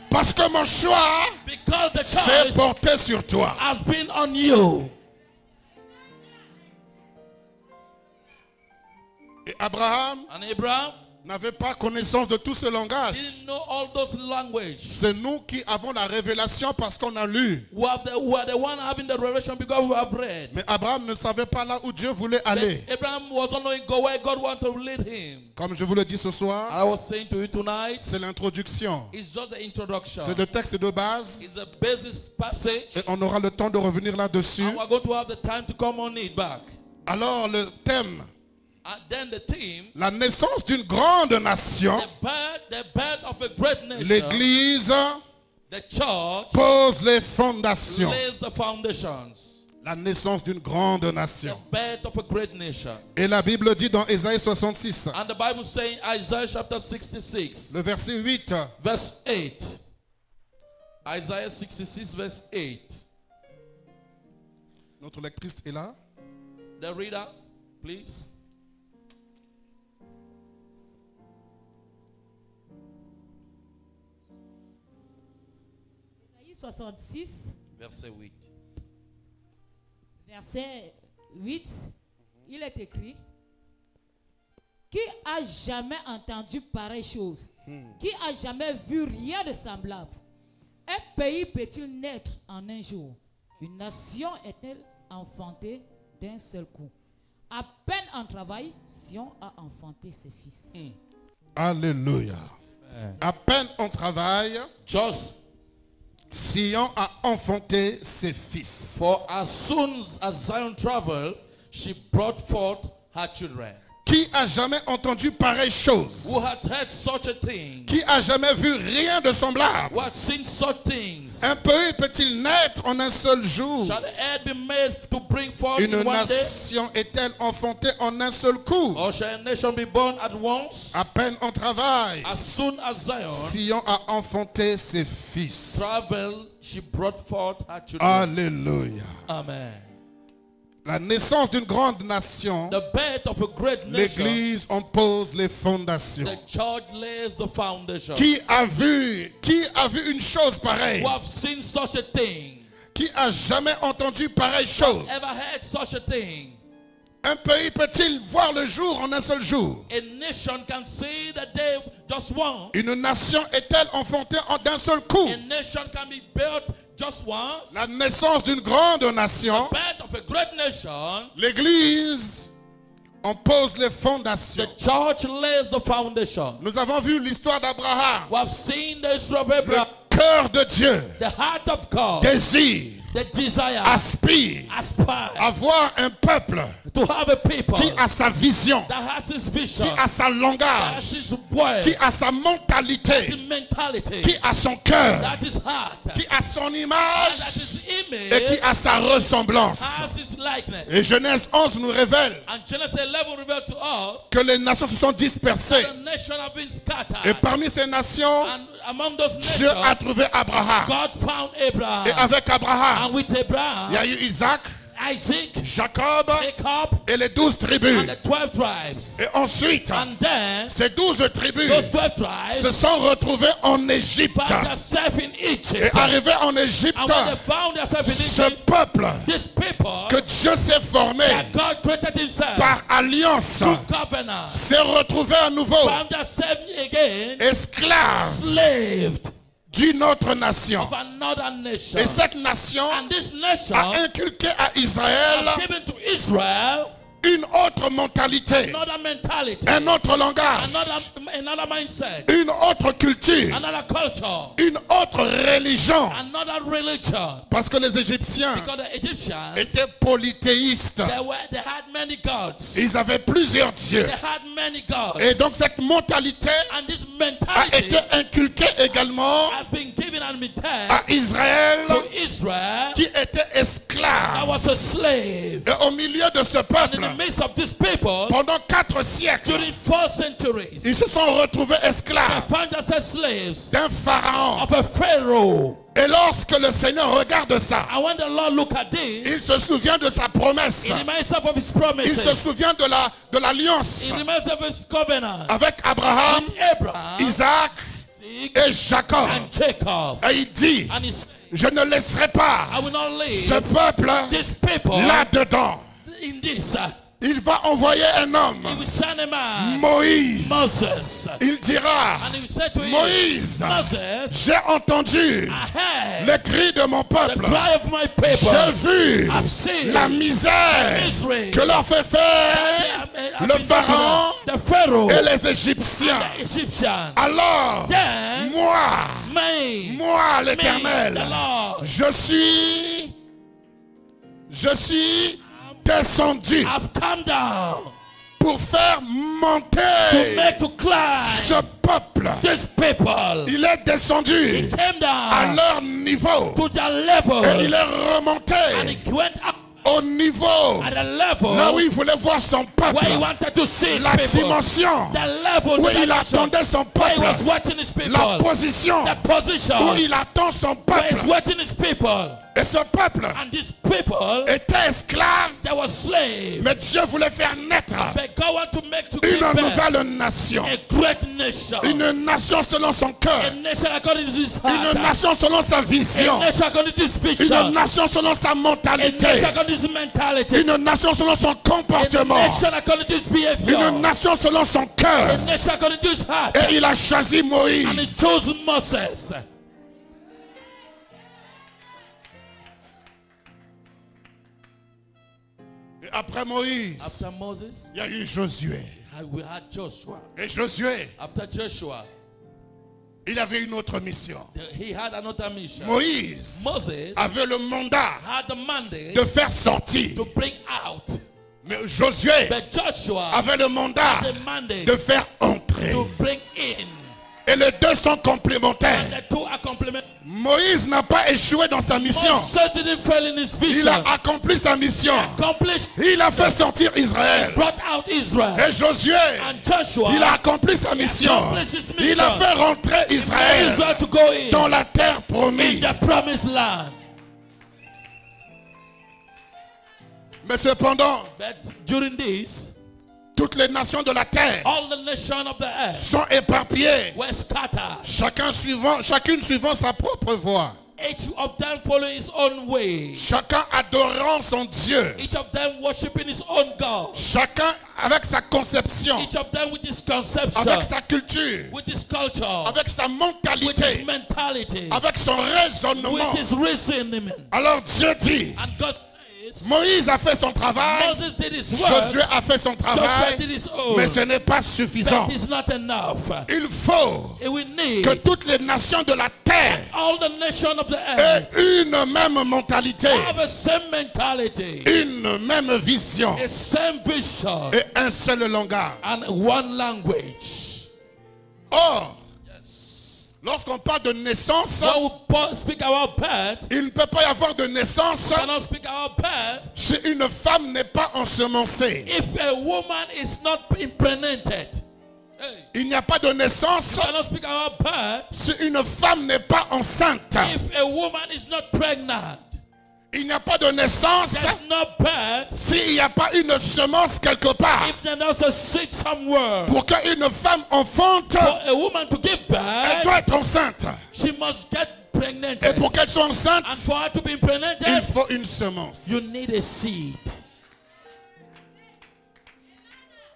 Speaker 3: Parce que mon choix
Speaker 4: Because the
Speaker 3: s'est
Speaker 4: choice
Speaker 3: porté sur toi.
Speaker 4: has been on you.
Speaker 3: Et Abraham
Speaker 4: And Abraham
Speaker 3: n'avait pas connaissance de tout ce langage.
Speaker 4: didn't know all those language.
Speaker 3: C'est nous qui avons la révélation parce qu'on a lu.
Speaker 4: We are the one having the revelation because we have read.
Speaker 3: Mais Abraham ne savait pas là où Dieu voulait aller.
Speaker 4: But Abraham was not knowing where God wanted to lead him.
Speaker 3: Comme je vous le dis ce soir,
Speaker 4: I was saying to you tonight,
Speaker 3: c'est l'introduction.
Speaker 4: it's just the introduction.
Speaker 3: C'est le texte de base.
Speaker 4: It's the basis passage.
Speaker 3: Et on aura le temps de revenir là-dessus.
Speaker 4: And we're going to have the time to come on it back.
Speaker 3: Alors le thème,
Speaker 4: And then the theme,
Speaker 3: la naissance d'une grande nation,
Speaker 4: the birth of a great nation,
Speaker 3: l'Église
Speaker 4: the church
Speaker 3: pose les fondations.
Speaker 4: lays the foundations.
Speaker 3: La naissance d'une grande
Speaker 4: The
Speaker 3: nation.
Speaker 4: birth of a great nation.
Speaker 3: Et la Bible dit dans Ésaïe 66,
Speaker 4: And the Bible saying Isaiah chapter 66,
Speaker 3: le verset 8,
Speaker 4: verse 8. Isaiah 66, verse 8.
Speaker 3: notre lectrice est là.
Speaker 4: The reader, please.
Speaker 5: Isaïe 66,
Speaker 4: Verset 8.
Speaker 5: verset 8, il est écrit: qui a jamais entendu pareille chose? Qui a jamais vu rien de semblable? Un pays peut-il naître en un jour? Une nation est-elle enfantée d'un seul coup? À peine en travail, Sion a enfanté ses fils.
Speaker 3: Alléluia. À peine on travaille,
Speaker 4: Just
Speaker 3: Sion a enfanté ses fils.
Speaker 4: for as soon as Zion traveled, she brought forth her children.
Speaker 3: Qui a jamais entendu pareille chose?
Speaker 4: Who had heard such a thing?
Speaker 3: Qui a jamais vu rien de semblable?
Speaker 4: Who had seen such things?
Speaker 3: Un pays peut-il naître en un seul jour?
Speaker 4: Shall the earth be made to bring forth
Speaker 3: Une
Speaker 4: in one day?
Speaker 3: nation est-elle enfantée en un seul coup?
Speaker 4: Or shall a nation be born at once?
Speaker 3: À peine on travaille,
Speaker 4: As soon as Zion
Speaker 3: Sion a enfanté ses fils.
Speaker 4: traveled, she brought forth her children.
Speaker 3: Alléluia.
Speaker 4: Amen.
Speaker 3: La naissance d'une grande nation,
Speaker 4: The birth of a great nation,
Speaker 3: l'Église en pose les fondations.
Speaker 4: the church lays the foundation.
Speaker 3: Qui a vu une chose pareille?
Speaker 4: Who have seen such a thing?
Speaker 3: Qui a jamais entendu pareille chose?
Speaker 4: Ever heard such a thing?
Speaker 3: Un pays peut-il voir le jour en un seul jour?
Speaker 4: A nation can see the day just once.
Speaker 3: Une nation est-elle enfantée d'un seul coup?
Speaker 4: A nation can be built just once.
Speaker 3: La naissance d'une grande nation,
Speaker 4: The birth of a great nation,
Speaker 3: l'Église en pose les
Speaker 4: the
Speaker 3: fondations.
Speaker 4: church lays the foundation.
Speaker 3: Nous avons vu l'histoire d'Abraham.
Speaker 4: We have seen the history of
Speaker 3: Le
Speaker 4: Abraham.
Speaker 3: cœur de Dieu
Speaker 4: The heart of God,
Speaker 3: désire,
Speaker 4: the desire,
Speaker 3: aspire
Speaker 4: aspire
Speaker 3: avoir un peuple
Speaker 4: to have a people
Speaker 3: qui a sa vision,
Speaker 4: that has his vision,
Speaker 3: qui a sa
Speaker 4: that has
Speaker 3: langage,
Speaker 4: his word,
Speaker 3: qui a sa mentalité,
Speaker 4: his mentality,
Speaker 3: qui a son cœur,
Speaker 4: that is heart,
Speaker 3: qui a son
Speaker 4: and that
Speaker 3: image
Speaker 4: is image,
Speaker 3: et qui a sa ressemblance.
Speaker 4: has his likeness.
Speaker 3: Et Genèse 11 nous révèle
Speaker 4: And Genesis 11 revealed to us
Speaker 3: que les nations se sont dispersées.
Speaker 4: that the nation have been scattered.
Speaker 3: Et parmi ces nations,
Speaker 4: And among those
Speaker 3: Dieu
Speaker 4: nations,
Speaker 3: a trouvé Abraham.
Speaker 4: God found Abraham.
Speaker 3: Et avec Abraham,
Speaker 4: And with Abraham,
Speaker 3: il y a eu Isaac,
Speaker 4: Isaac,
Speaker 3: Jacob
Speaker 4: Jacob,
Speaker 3: et les 12 tribus.
Speaker 4: and the 12 tribes.
Speaker 3: Et ensuite,
Speaker 4: And then
Speaker 3: ces 12 tribus
Speaker 4: those 12
Speaker 3: se
Speaker 4: tribes
Speaker 3: sont retrouvées en Égypte.
Speaker 4: found themselves in
Speaker 3: Et
Speaker 4: Egypt.
Speaker 3: arrivés en Égypte,
Speaker 4: And when they found themselves in
Speaker 3: ce
Speaker 4: Egypt,
Speaker 3: peuple
Speaker 4: this people
Speaker 3: que Dieu s'est formé
Speaker 4: that God created himself
Speaker 3: par alliance
Speaker 4: through covenant
Speaker 3: s'est retrouvé à nouveau
Speaker 4: found themselves again
Speaker 3: esclave
Speaker 4: slaved
Speaker 3: d'une autre nation.
Speaker 4: of another nation.
Speaker 3: Et cette nation
Speaker 4: And this nation
Speaker 3: a inculqué à Israël
Speaker 4: have given to Israel
Speaker 3: une autre mentalité,
Speaker 4: another mentality,
Speaker 3: un autre langage,
Speaker 4: another mindset,
Speaker 3: une autre culture,
Speaker 4: another culture,
Speaker 3: une autre religion.
Speaker 4: another religion.
Speaker 3: Parce que les Égyptiens
Speaker 4: Because the Egyptians,
Speaker 3: étaient polythéistes.
Speaker 4: they had many gods.
Speaker 3: Ils avaient plusieurs dieux.
Speaker 4: They had many gods.
Speaker 3: Et donc cette mentalité
Speaker 4: And this
Speaker 3: a
Speaker 4: mentality
Speaker 3: été inculquée également
Speaker 4: has been given and maintained
Speaker 3: à Israël,
Speaker 4: to Israel,
Speaker 3: qui était
Speaker 4: that
Speaker 3: esclave.
Speaker 4: was a slave.
Speaker 3: Et au milieu de ce
Speaker 4: And
Speaker 3: peuple,
Speaker 4: in the midst of this people,
Speaker 3: pendant 4 siècles,
Speaker 4: during 4 centuries,
Speaker 3: ils se sont retrouvés
Speaker 4: they
Speaker 3: esclaves
Speaker 4: found themselves slaves
Speaker 3: d'un pharaon.
Speaker 4: of a pharaoh.
Speaker 3: Et lorsque le Seigneur regarde ça,
Speaker 4: And when the Lord look at
Speaker 3: il
Speaker 4: this,
Speaker 3: se souvient de sa promesse.
Speaker 4: he reminds himself of his
Speaker 3: Il se
Speaker 4: promises.
Speaker 3: souvient de l'alliance
Speaker 4: He reminds himself of his covenant
Speaker 3: avec Abraham,
Speaker 4: with Abraham,
Speaker 3: Isaac
Speaker 4: Isaac,
Speaker 3: et Jacob.
Speaker 4: and Jacob.
Speaker 3: Et il dit,
Speaker 4: And he said,
Speaker 3: je ne laisserai pas
Speaker 4: I will not
Speaker 3: ce
Speaker 4: leave
Speaker 3: peuple
Speaker 4: this people
Speaker 3: là-dedans.
Speaker 4: in this.
Speaker 3: Il va envoyer un homme,
Speaker 4: He will send a man,
Speaker 3: Moïse.
Speaker 4: Moses.
Speaker 3: Il dira,
Speaker 4: And he will say to him,
Speaker 3: Moïse,
Speaker 4: Moses,
Speaker 3: j'ai entendu
Speaker 4: I heard
Speaker 3: le cri de mon
Speaker 4: the
Speaker 3: peuple.
Speaker 4: cry of my
Speaker 3: J'ai
Speaker 4: people.
Speaker 3: vu
Speaker 4: I've seen
Speaker 3: la misère
Speaker 4: misery
Speaker 3: que leur fait faire
Speaker 4: I've
Speaker 3: le
Speaker 4: been
Speaker 3: pharaon
Speaker 4: doing the Pharaoh
Speaker 3: et les Égyptiens.
Speaker 4: and the Egyptian.
Speaker 3: Alors,
Speaker 4: Then,
Speaker 3: moi, l'Éternel,
Speaker 4: the Lord,
Speaker 3: je suis descendu
Speaker 4: I've come down
Speaker 3: pour faire
Speaker 4: to
Speaker 3: monter
Speaker 4: to climb
Speaker 3: ce peuple.
Speaker 4: this people.
Speaker 3: Il est descendu
Speaker 4: He came
Speaker 3: à
Speaker 4: down
Speaker 3: leur niveau
Speaker 4: to the
Speaker 3: et
Speaker 4: level,
Speaker 3: il est
Speaker 4: and
Speaker 3: remonté
Speaker 4: he went up
Speaker 3: au niveau
Speaker 4: at the level
Speaker 3: là où il voulait voir son peuple,
Speaker 4: where he wanted to see his
Speaker 3: la
Speaker 4: people.
Speaker 3: dimension
Speaker 4: The level,
Speaker 3: où
Speaker 4: the
Speaker 3: il
Speaker 4: dimension,
Speaker 3: attendait son
Speaker 4: where he
Speaker 3: peuple,
Speaker 4: was watching his people.
Speaker 3: la position
Speaker 4: The position
Speaker 3: où il attend son
Speaker 4: where he's
Speaker 3: peuple.
Speaker 4: watching his people.
Speaker 3: Et ce peuple
Speaker 4: And these people,
Speaker 3: était esclave,
Speaker 4: they were slaves.
Speaker 3: mais Dieu voulait faire naître
Speaker 4: But God want to make to
Speaker 3: une
Speaker 4: give birth
Speaker 3: nouvelle nation.
Speaker 4: a great nation.
Speaker 3: Une nation selon son
Speaker 4: A
Speaker 3: cœur.
Speaker 4: nation according to his
Speaker 3: Une
Speaker 4: heart.
Speaker 3: nation selon sa
Speaker 4: A
Speaker 3: vision.
Speaker 4: nation according to his
Speaker 3: Une
Speaker 4: vision.
Speaker 3: nation selon sa
Speaker 4: A
Speaker 3: mentalité.
Speaker 4: nation according to his mentality.
Speaker 3: Une nation selon son
Speaker 4: A
Speaker 3: comportement.
Speaker 4: nation according to his behavior.
Speaker 3: Une nation selon son cœur.
Speaker 4: A nation according to his heart.
Speaker 3: Et il a choisi
Speaker 4: And he
Speaker 3: Moïse.
Speaker 4: chose Moses.
Speaker 3: Et après Moïse,
Speaker 4: After Moses,
Speaker 3: il y a eu Josué.
Speaker 4: we had Joshua.
Speaker 3: Et Josué,
Speaker 4: After Joshua,
Speaker 3: il avait une autre mission.
Speaker 4: he had another mission.
Speaker 3: Moïse
Speaker 4: Moses
Speaker 3: avait le mandat
Speaker 4: had the mandate
Speaker 3: de faire sortir.
Speaker 4: to bring out.
Speaker 3: Mais Josué
Speaker 4: But Joshua
Speaker 3: avait le mandat
Speaker 4: had the mandate
Speaker 3: de faire entrer.
Speaker 4: to bring in.
Speaker 3: Et les deux sont complémentaires.
Speaker 4: The two are complementary.
Speaker 3: Moïse n'a pas échoué dans sa mission.
Speaker 4: Moses didn't fail in his
Speaker 3: Il
Speaker 4: vision.
Speaker 3: a accompli sa mission.
Speaker 4: Accomplished,
Speaker 3: Il a fait sortir Israël.
Speaker 4: brought out Israel.
Speaker 3: Et Josué,
Speaker 4: And Joshua
Speaker 3: il a accompli sa mission.
Speaker 4: accomplished his mission.
Speaker 3: Il a fait rentrer Israël
Speaker 4: Israel to go in
Speaker 3: dans la terre promise.
Speaker 4: the promised land.
Speaker 3: Mais cependant,
Speaker 4: But during this,
Speaker 3: toutes les nations de la terre
Speaker 4: all the nations of the earth
Speaker 3: sont éparpillées,
Speaker 4: were scattered.
Speaker 3: chacune suivant sa propre voie.
Speaker 4: Each of them following his own way.
Speaker 3: Chacun adorant son Dieu.
Speaker 4: Each of them worshiping his own God.
Speaker 3: Chacun avec sa conception,
Speaker 4: Each of them with his conception,
Speaker 3: avec sa culture,
Speaker 4: with his culture,
Speaker 3: avec sa
Speaker 4: with his
Speaker 3: mentalité,
Speaker 4: mentality,
Speaker 3: avec son raisonnement.
Speaker 4: with his reasoning.
Speaker 3: Alors Dieu dit,
Speaker 4: And God says,
Speaker 3: Moïse a fait son travail,
Speaker 4: Moses did his work,
Speaker 3: Josué a fait son
Speaker 4: Joshua
Speaker 3: travail,
Speaker 4: did his own,
Speaker 3: mais ce n'est pas suffisant.
Speaker 4: but it's not enough.
Speaker 3: Il faut
Speaker 4: We need
Speaker 3: que toutes les nations de la terre
Speaker 4: all the nations of the
Speaker 3: aient
Speaker 4: earth
Speaker 3: une même mentalité,
Speaker 4: have a same mentality,
Speaker 3: une même vision
Speaker 4: a same vision,
Speaker 3: et un seul langage.
Speaker 4: and one language.
Speaker 3: Or, lorsqu'on parle de naissance,
Speaker 4: When we speak about birth,
Speaker 3: il ne peut pas y avoir de naissance
Speaker 4: we cannot speak about birth
Speaker 3: si une femme n'est pas ensemencée.
Speaker 4: if a woman is not impregnated. Hey.
Speaker 3: Il n'y a pas de naissance
Speaker 4: We cannot speak about birth
Speaker 3: si une femme n'est pas enceinte.
Speaker 4: if a woman is not pregnant.
Speaker 3: Il n'y a pas de naissance
Speaker 4: There's no birth
Speaker 3: s'il n'y a pas une semence quelque part.
Speaker 4: if there's not a seed somewhere.
Speaker 3: Pour qu'une femme enfante,
Speaker 4: For a woman to give
Speaker 3: elle
Speaker 4: birth,
Speaker 3: doit être enceinte.
Speaker 4: she must get pregnant.
Speaker 3: Et pour qu'elle soit enceinte,
Speaker 4: And for her to be
Speaker 3: il
Speaker 4: impregnated,
Speaker 3: faut une semence.
Speaker 4: you need a seed.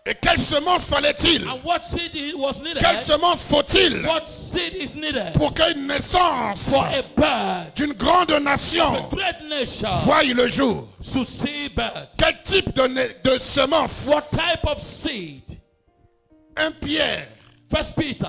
Speaker 3: Et quelle semence fallait-il?
Speaker 4: And what seed was needed?
Speaker 3: Quelle semence faut-il
Speaker 4: What seed is needed
Speaker 3: pour qu'une naissance
Speaker 4: for a birth,
Speaker 3: d'une grande nation
Speaker 4: a great nation,
Speaker 3: voie le jour?
Speaker 4: to see birth?
Speaker 3: Quel type de semence?
Speaker 4: What type of seed?
Speaker 3: 1 Pierre,
Speaker 4: 1 Peter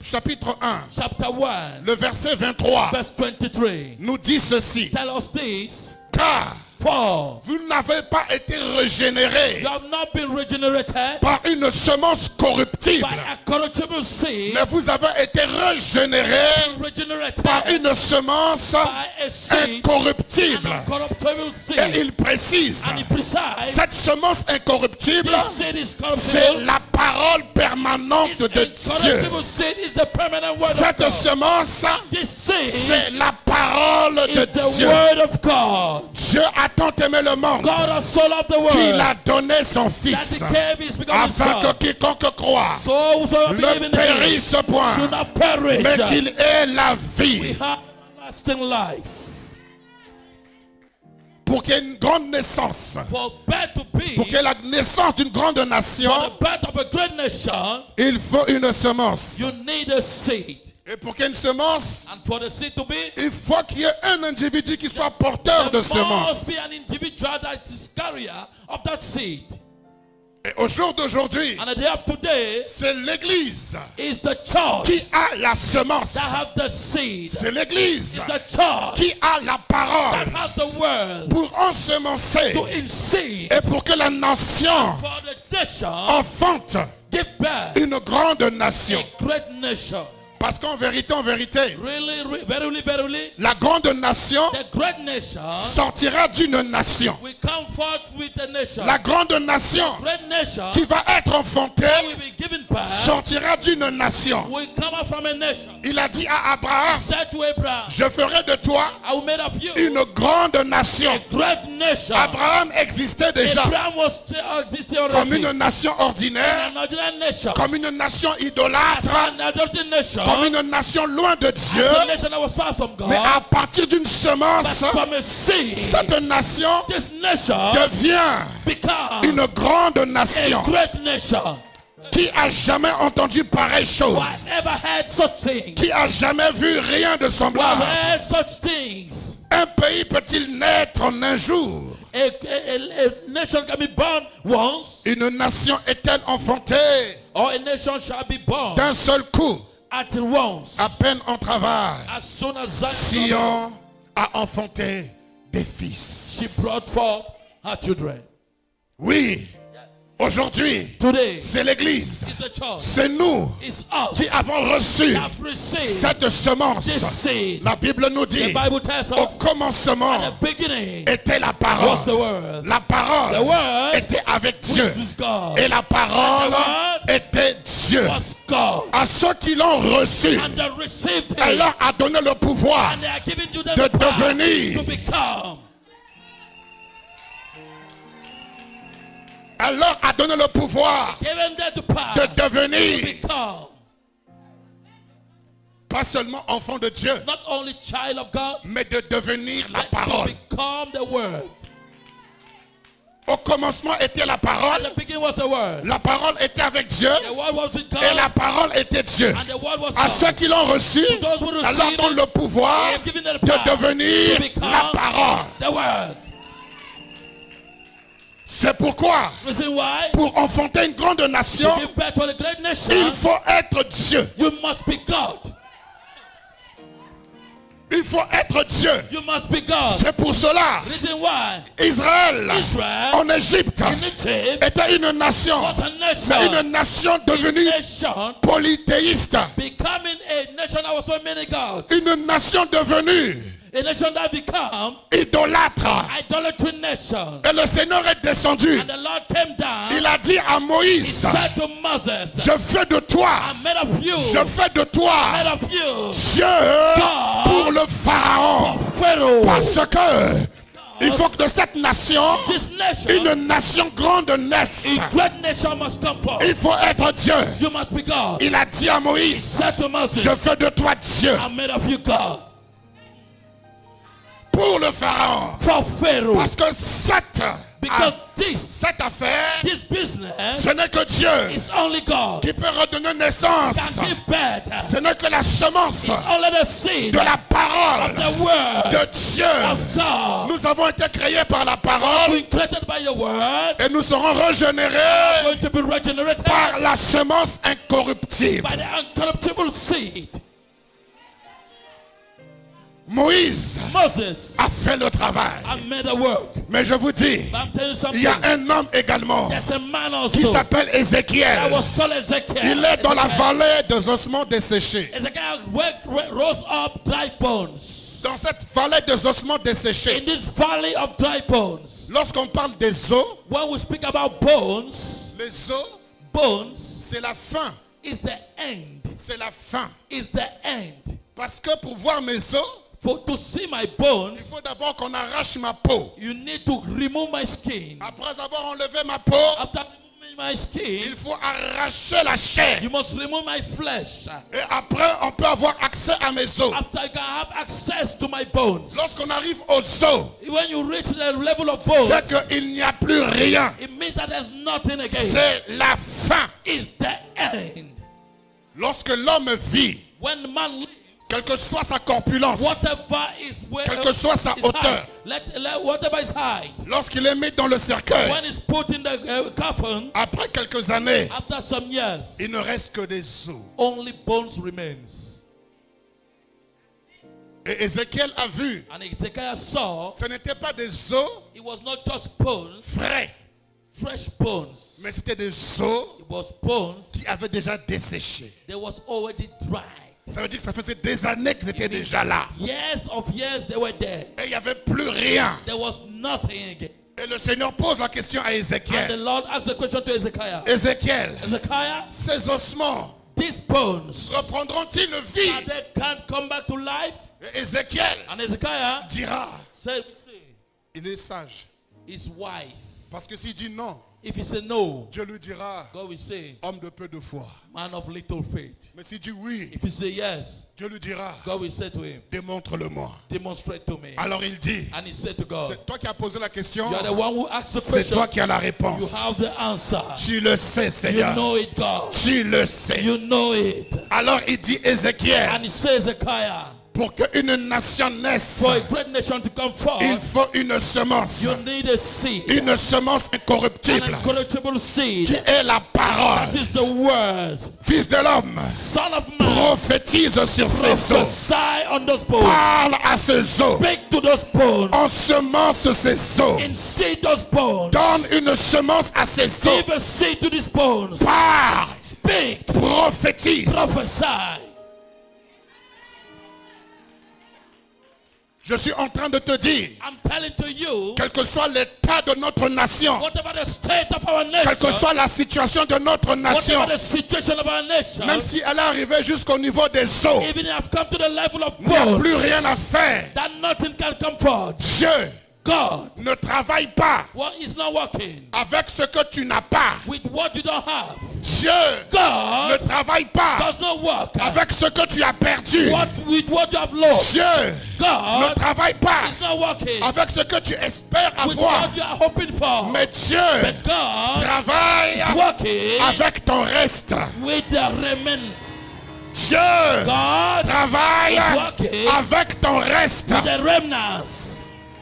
Speaker 3: chapitre 1,
Speaker 4: chapter 1,
Speaker 3: le verset 23
Speaker 4: verse 23.
Speaker 3: nous dit ceci.
Speaker 4: Tell us this.
Speaker 3: Car
Speaker 4: For
Speaker 3: vous n'avez pas été régénérés
Speaker 4: you have not been regenerated
Speaker 3: par une semence corruptible,
Speaker 4: by a corruptible seed,
Speaker 3: mais vous avez été régénérés
Speaker 4: regenerated
Speaker 3: par une semence
Speaker 4: by a seed,
Speaker 3: incorruptible.
Speaker 4: an incorruptible
Speaker 3: Et
Speaker 4: seed.
Speaker 3: il précise,
Speaker 4: And it precise,
Speaker 3: cette semence incorruptible,
Speaker 4: this seed is
Speaker 3: c'est
Speaker 4: corruptible.
Speaker 3: la parole permanente de Dieu.
Speaker 4: Incorruptible seed is the permanent word of
Speaker 3: Cette
Speaker 4: God.
Speaker 3: semence,
Speaker 4: This seed
Speaker 3: c'est la parole de
Speaker 4: is the
Speaker 3: Dieu.
Speaker 4: word of God.
Speaker 3: Dieu a tant aimé le monde
Speaker 4: God has so loved the
Speaker 3: qu'il
Speaker 4: world
Speaker 3: a donné son
Speaker 4: that
Speaker 3: Fils,
Speaker 4: he gave his begotten
Speaker 3: afin que
Speaker 4: Son.
Speaker 3: quiconque croit
Speaker 4: So whosoever believe
Speaker 3: ne
Speaker 4: in him
Speaker 3: périsse point,
Speaker 4: should not perish,
Speaker 3: mais qu'il ait la
Speaker 4: we
Speaker 3: vie.
Speaker 4: have everlasting life.
Speaker 3: Pour qu'il y ait une grande naissance,
Speaker 4: For birth to be,
Speaker 3: pour qu'il y ait la naissance d'une grande nation,
Speaker 4: for the birth of a great nation,
Speaker 3: il faut une semence.
Speaker 4: you need a seed.
Speaker 3: Et pour qu'il y ait une semence,
Speaker 4: And for the seed to be,
Speaker 3: il faut qu'il y ait un individu qui soit porteur de
Speaker 4: there
Speaker 3: semence.
Speaker 4: must be an individual that is carrier of that seed.
Speaker 3: Et au jour d'aujourd'hui,
Speaker 4: And the day of today
Speaker 3: c'est l'Église
Speaker 4: is the church
Speaker 3: qui a la semence.
Speaker 4: that has the seed.
Speaker 3: C'est l'Église
Speaker 4: It's the church
Speaker 3: qui a la parole
Speaker 4: that has the word
Speaker 3: pour ensemencer
Speaker 4: to seed
Speaker 3: et pour que la nation
Speaker 4: for the nation
Speaker 3: enfante
Speaker 4: give birth
Speaker 3: une grande nation.
Speaker 4: a great nation.
Speaker 3: Parce qu'en vérité,
Speaker 4: Really, verily,
Speaker 3: la grande nation
Speaker 4: the great nation
Speaker 3: sortira d'une nation.
Speaker 4: will come forth with a nation.
Speaker 3: La grande nation
Speaker 4: Great nation
Speaker 3: qui va être enfantée
Speaker 4: will be given birth
Speaker 3: sortira d'une nation.
Speaker 4: will come out from a nation.
Speaker 3: Il a dit à Abraham,
Speaker 4: Said to Abraham,
Speaker 3: je ferai de toi
Speaker 4: I will make of you
Speaker 3: une grande nation.
Speaker 4: a great nation.
Speaker 3: Abraham existait déjà
Speaker 4: Abraham was still existing
Speaker 3: comme
Speaker 4: already.
Speaker 3: une nation ordinaire,
Speaker 4: An ordinary nation.
Speaker 3: comme une nation
Speaker 4: As
Speaker 3: idolâtre,
Speaker 4: an adopted nation.
Speaker 3: comme une nation loin de Dieu.
Speaker 4: As a nation that was far from God.
Speaker 3: Mais à partir d'une semence,
Speaker 4: But from a seed,
Speaker 3: cette nation
Speaker 4: this nation
Speaker 3: devient
Speaker 4: becomes
Speaker 3: une grande
Speaker 4: a
Speaker 3: nation.
Speaker 4: great nation.
Speaker 3: Qui a jamais entendu pareille chose?
Speaker 4: Who has ever heard such things?
Speaker 3: Qui a jamais vu rien de
Speaker 4: Who has
Speaker 3: semblable?
Speaker 4: heard such things?
Speaker 3: Un pays peut-il naître en un jour?
Speaker 4: A nation can be born once,
Speaker 3: Une nation est-elle enfantée
Speaker 4: or a nation shall be born
Speaker 3: d'un seul coup,
Speaker 4: at once.
Speaker 3: à peine en travail?
Speaker 4: As soon as Zion,
Speaker 3: Sion a enfanté des fils.
Speaker 4: she brought forth her children.
Speaker 3: Oui, aujourd'hui,
Speaker 4: Today,
Speaker 3: c'est l'Église.
Speaker 4: it's the church.
Speaker 3: C'est nous
Speaker 4: It's us
Speaker 3: qui avons reçu
Speaker 4: that have received
Speaker 3: cette semence.
Speaker 4: this seed.
Speaker 3: La Bible nous
Speaker 4: The
Speaker 3: dit,
Speaker 4: Bible tells
Speaker 3: au
Speaker 4: us
Speaker 3: commencement
Speaker 4: at the beginning
Speaker 3: était la
Speaker 4: was
Speaker 3: parole.
Speaker 4: the word.
Speaker 3: La parole
Speaker 4: The word
Speaker 3: était avec Dieu.
Speaker 4: which is God.
Speaker 3: Et la parole
Speaker 4: And the word
Speaker 3: était Dieu.
Speaker 4: Was God.
Speaker 3: À ceux qui l'ont reçu,
Speaker 4: And they received
Speaker 3: elle
Speaker 4: it.
Speaker 3: leur a donné le pouvoir
Speaker 4: And they are giving to them
Speaker 3: de
Speaker 4: the power
Speaker 3: devenir.
Speaker 4: to become.
Speaker 3: Elle leur a donné le pouvoir
Speaker 4: Given them the power
Speaker 3: de
Speaker 4: to
Speaker 3: devenir
Speaker 4: become
Speaker 3: pas seulement enfant de Dieu,
Speaker 4: not only child of God,
Speaker 3: mais de devenir la
Speaker 4: but to
Speaker 3: parole.
Speaker 4: become the word.
Speaker 3: Au commencement était la
Speaker 4: At
Speaker 3: parole.
Speaker 4: the beginning was the word.
Speaker 3: La parole était avec Dieu
Speaker 4: The word was with God.
Speaker 3: et la parole était Dieu.
Speaker 4: And the word was
Speaker 3: À
Speaker 4: God.
Speaker 3: ceux qui l'ont reçu,
Speaker 4: those who
Speaker 3: elle leur
Speaker 4: received
Speaker 3: donne
Speaker 4: it,
Speaker 3: le pouvoir
Speaker 4: He has given them the
Speaker 3: de
Speaker 4: power
Speaker 3: devenir
Speaker 4: to become
Speaker 3: la parole.
Speaker 4: the word.
Speaker 3: C'est pourquoi,
Speaker 4: Reason why?
Speaker 3: pour enfanter une grande nation,
Speaker 4: To give birth to a great nation,
Speaker 3: il faut être Dieu.
Speaker 4: you must be God.
Speaker 3: Il faut être Dieu.
Speaker 4: You must be God.
Speaker 3: C'est pour cela,
Speaker 4: Reason why?
Speaker 3: Israël,
Speaker 4: Israel
Speaker 3: en Égypte,
Speaker 4: in Egypt
Speaker 3: était une nation,
Speaker 4: was a
Speaker 3: mais
Speaker 4: nation.
Speaker 3: une nation devenue
Speaker 4: A nation
Speaker 3: polythéiste.
Speaker 4: becoming a nation that was so many gods.
Speaker 3: Une nation devenue
Speaker 4: A nation that become
Speaker 3: idolâtre.
Speaker 4: idolatry nation.
Speaker 3: Et le Seigneur est descendu.
Speaker 4: And the Lord came down.
Speaker 3: Il a dit à
Speaker 4: He
Speaker 3: Moïse,
Speaker 4: said to Moses,
Speaker 3: je fais de toi,
Speaker 4: I made of you,
Speaker 3: je fais de toi
Speaker 4: made of you,
Speaker 3: Dieu pour le Pharaon.
Speaker 4: Pharaoh.
Speaker 3: Parce que il faut que de cette nation,
Speaker 4: This nation,
Speaker 3: une nation grande naisse.
Speaker 4: a great nation must come forth.
Speaker 3: Il faut être Dieu.
Speaker 4: You must be God.
Speaker 3: Il a dit à Moïse,
Speaker 4: Said to Moses,
Speaker 3: je fais de toi Dieu
Speaker 4: I made of you God.
Speaker 3: pour le Pharaon.
Speaker 4: For Pharaoh.
Speaker 3: Parce que cette
Speaker 4: Because this
Speaker 3: cette affaire,
Speaker 4: business
Speaker 3: ce n'est que Dieu
Speaker 4: is only God.
Speaker 3: qui peut redonner naissance.
Speaker 4: Can give birth.
Speaker 3: Ce n'est que la semence
Speaker 4: It's only the seed
Speaker 3: de la parole
Speaker 4: of the word
Speaker 3: de Dieu.
Speaker 4: of God.
Speaker 3: Nous avons été créés par la parole
Speaker 4: Being created by your word,
Speaker 3: et nous serons régénérés
Speaker 4: going to be regenerated
Speaker 3: par la semence incorruptible.
Speaker 4: by the incorruptible seed.
Speaker 3: Moïse
Speaker 4: Moses
Speaker 3: a fait le travail.
Speaker 4: have made the work.
Speaker 3: Mais je vous dis,
Speaker 4: But I'm telling you
Speaker 3: il
Speaker 4: something.
Speaker 3: y a un homme également
Speaker 4: There's a man
Speaker 3: qui
Speaker 4: also
Speaker 3: s'appelle
Speaker 4: that
Speaker 3: Ézéchiel.
Speaker 4: was called Ezekiel.
Speaker 3: Il est dans la
Speaker 4: Ezekiel.
Speaker 3: vallée des ossements desséchés.
Speaker 4: Ezekiel rose up dry bones.
Speaker 3: Dans cette vallée des ossements desséchés,
Speaker 4: In this valley of dry bones,
Speaker 3: lorsqu'on parle des os,
Speaker 4: when we speak about bones,
Speaker 3: les os,
Speaker 4: bones
Speaker 3: c'est la fin.
Speaker 4: is the end.
Speaker 3: C'est la fin.
Speaker 4: Is the end.
Speaker 3: Parce que pour voir mes os,
Speaker 4: To see my
Speaker 3: il
Speaker 4: bones,
Speaker 3: faut d'abord qu'on arrache ma peau.
Speaker 4: you need to remove my skin.
Speaker 3: Après avoir enlevé ma peau,
Speaker 4: After removing my skin,
Speaker 3: il faut arracher la chair.
Speaker 4: you must remove my flesh.
Speaker 3: Et après, on peut avoir accès à mes os.
Speaker 4: After you can have access to my bones.
Speaker 3: Lorsqu'on arrive aux os,
Speaker 4: When you reach the level of bones,
Speaker 3: c'est qu'il n'y a plus rien.
Speaker 4: it means that there's nothing again.
Speaker 3: C'est la fin.
Speaker 4: It's the end.
Speaker 3: Lorsque l'homme vit,
Speaker 4: When man lives,
Speaker 3: quelle que soit sa corpulence,
Speaker 4: whatever is where
Speaker 3: quelle que soit sa
Speaker 4: is
Speaker 3: hauteur,
Speaker 4: high, whatever is high,
Speaker 3: lorsqu'il est mis dans le cercueil,
Speaker 4: when it's put in the coffin,
Speaker 3: après quelques années,
Speaker 4: after some years,
Speaker 3: il ne reste que des os.
Speaker 4: only bones remains.
Speaker 3: Et Ézéchiel a vu,
Speaker 4: And Ezekiel saw
Speaker 3: ce n'était pas des os
Speaker 4: it was not just bones,
Speaker 3: frais,
Speaker 4: fresh bones.
Speaker 3: mais c'était des os
Speaker 4: It was bones
Speaker 3: qui avaient déjà desséché.
Speaker 4: that was already dry.
Speaker 3: Ça veut dire que ça faisait des années qu'ils étaient déjà là.
Speaker 4: Years of years they were there.
Speaker 3: Et il n'y avait plus rien.
Speaker 4: There was nothing again.
Speaker 3: Et le Seigneur pose la question à
Speaker 4: And the
Speaker 3: Ézéchiel.
Speaker 4: Lord asked the question to Ezekiel.
Speaker 3: Ézéchiel,
Speaker 4: Ezekiel,
Speaker 3: ces ossements
Speaker 4: these bones,
Speaker 3: reprendront-ils
Speaker 4: are
Speaker 3: vie?
Speaker 4: they can't come back to life?
Speaker 3: Et Ézéchiel
Speaker 4: And Ezekiel
Speaker 3: dira,
Speaker 4: said,
Speaker 3: il est sage.
Speaker 4: is wise.
Speaker 3: Parce que s'il dit non,
Speaker 4: If he said no,
Speaker 3: Dieu lui dira,
Speaker 4: God will say,
Speaker 3: homme de peu de foi.
Speaker 4: man of little faith.
Speaker 3: Mais s'il dit oui,
Speaker 4: If he say yes,
Speaker 3: Dieu lui dira,
Speaker 4: God will say to him,
Speaker 3: démontre-le-moi.
Speaker 4: demonstrate to me.
Speaker 3: Alors il dit,
Speaker 4: And he said to God,
Speaker 3: c'est toi qui as posé la question,
Speaker 4: you are the one who asked the
Speaker 3: c'est
Speaker 4: question.
Speaker 3: toi qui as la
Speaker 4: You
Speaker 3: réponse.
Speaker 4: have the answer.
Speaker 3: Tu le sais,
Speaker 4: You
Speaker 3: Seigneur.
Speaker 4: know it, God.
Speaker 3: Tu le sais.
Speaker 4: You know it.
Speaker 3: Alors il dit, Ézéchiel,
Speaker 4: And he says, Ezekiel,
Speaker 3: pour qu'une nation naisse,
Speaker 4: for a great nation to come forth,
Speaker 3: il faut une semence.
Speaker 4: you need a seed.
Speaker 3: Une semence
Speaker 4: An
Speaker 3: incorruptible
Speaker 4: incorruptible seed.
Speaker 3: qui est la parole.
Speaker 4: That is the word.
Speaker 3: Fils de l'homme,
Speaker 4: Son of man,
Speaker 3: prophétise sur ces os.
Speaker 4: prophesy on those bones.
Speaker 3: Parle à ces os.
Speaker 4: Speak to those bones.
Speaker 3: Ensemence ces os.
Speaker 4: And seed those bones.
Speaker 3: Donne une semence à ces os.
Speaker 4: Give a seed to these bones.
Speaker 3: Parle,
Speaker 4: Speak.
Speaker 3: prophétise.
Speaker 4: Prophesy.
Speaker 3: Je suis en train de te dire,
Speaker 4: I'm telling to you,
Speaker 3: quel que soit l'état de notre nation,
Speaker 4: whatever the state of our
Speaker 3: quelle que
Speaker 4: nation,
Speaker 3: soit la situation de notre nation,
Speaker 4: whatever the situation of our nation,
Speaker 3: même si elle est arrivée jusqu'au niveau des os,
Speaker 4: even if I've come to the level of
Speaker 3: il n'y a
Speaker 4: bones,
Speaker 3: plus rien à faire.
Speaker 4: that nothing can come forth.
Speaker 3: Dieu
Speaker 4: God,
Speaker 3: ne travaille pas
Speaker 4: what is not working
Speaker 3: avec ce que tu n'as pas.
Speaker 4: with what you don't have.
Speaker 3: Dieu
Speaker 4: God
Speaker 3: ne travaille pas
Speaker 4: does not work
Speaker 3: avec ce que tu as perdu.
Speaker 4: with what you have lost.
Speaker 3: Dieu ne
Speaker 4: God
Speaker 3: travaille pas
Speaker 4: is not working
Speaker 3: avec ce que tu espères
Speaker 4: with
Speaker 3: avoir.
Speaker 4: what you are hoping for.
Speaker 3: Mais Dieu
Speaker 4: But God
Speaker 3: travaille
Speaker 4: is working
Speaker 3: avec ton reste.
Speaker 4: with the remnants.
Speaker 3: Dieu
Speaker 4: God
Speaker 3: travaille
Speaker 4: is working
Speaker 3: avec ton reste.
Speaker 4: with the remnants.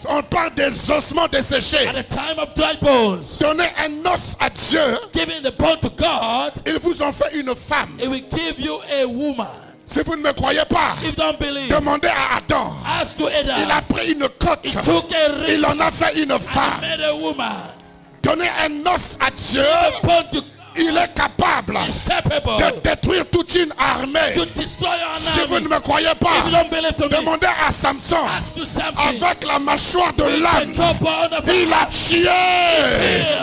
Speaker 3: On parle des ossements desséchés.
Speaker 4: At the time of dry bones,
Speaker 3: Donnez un os à Dieu.
Speaker 4: giving the bone to God,
Speaker 3: Ils vous ont fait une femme.
Speaker 4: it will give you a woman.
Speaker 3: Si vous ne me croyez pas,
Speaker 4: If you don't believe,
Speaker 3: demandez à Adam.
Speaker 4: ask to
Speaker 3: Il
Speaker 4: Adam.
Speaker 3: a pris une côte.
Speaker 4: He took a ring
Speaker 3: Il en a fait une
Speaker 4: and
Speaker 3: femme.
Speaker 4: made a woman.
Speaker 3: Donnez un os à Dieu.
Speaker 4: The bone to
Speaker 3: Il est capable
Speaker 4: is capable
Speaker 3: de détruire toute une armée.
Speaker 4: to destroy an
Speaker 3: Si vous ne
Speaker 4: army.
Speaker 3: me croyez
Speaker 4: If you
Speaker 3: pas,
Speaker 4: don't believe to me,
Speaker 3: demandez à Samson.
Speaker 4: ask to Samson.
Speaker 3: Avec la mâchoire de
Speaker 4: With
Speaker 3: l'âne,
Speaker 4: the jawbone of
Speaker 3: il a
Speaker 4: an
Speaker 3: tué.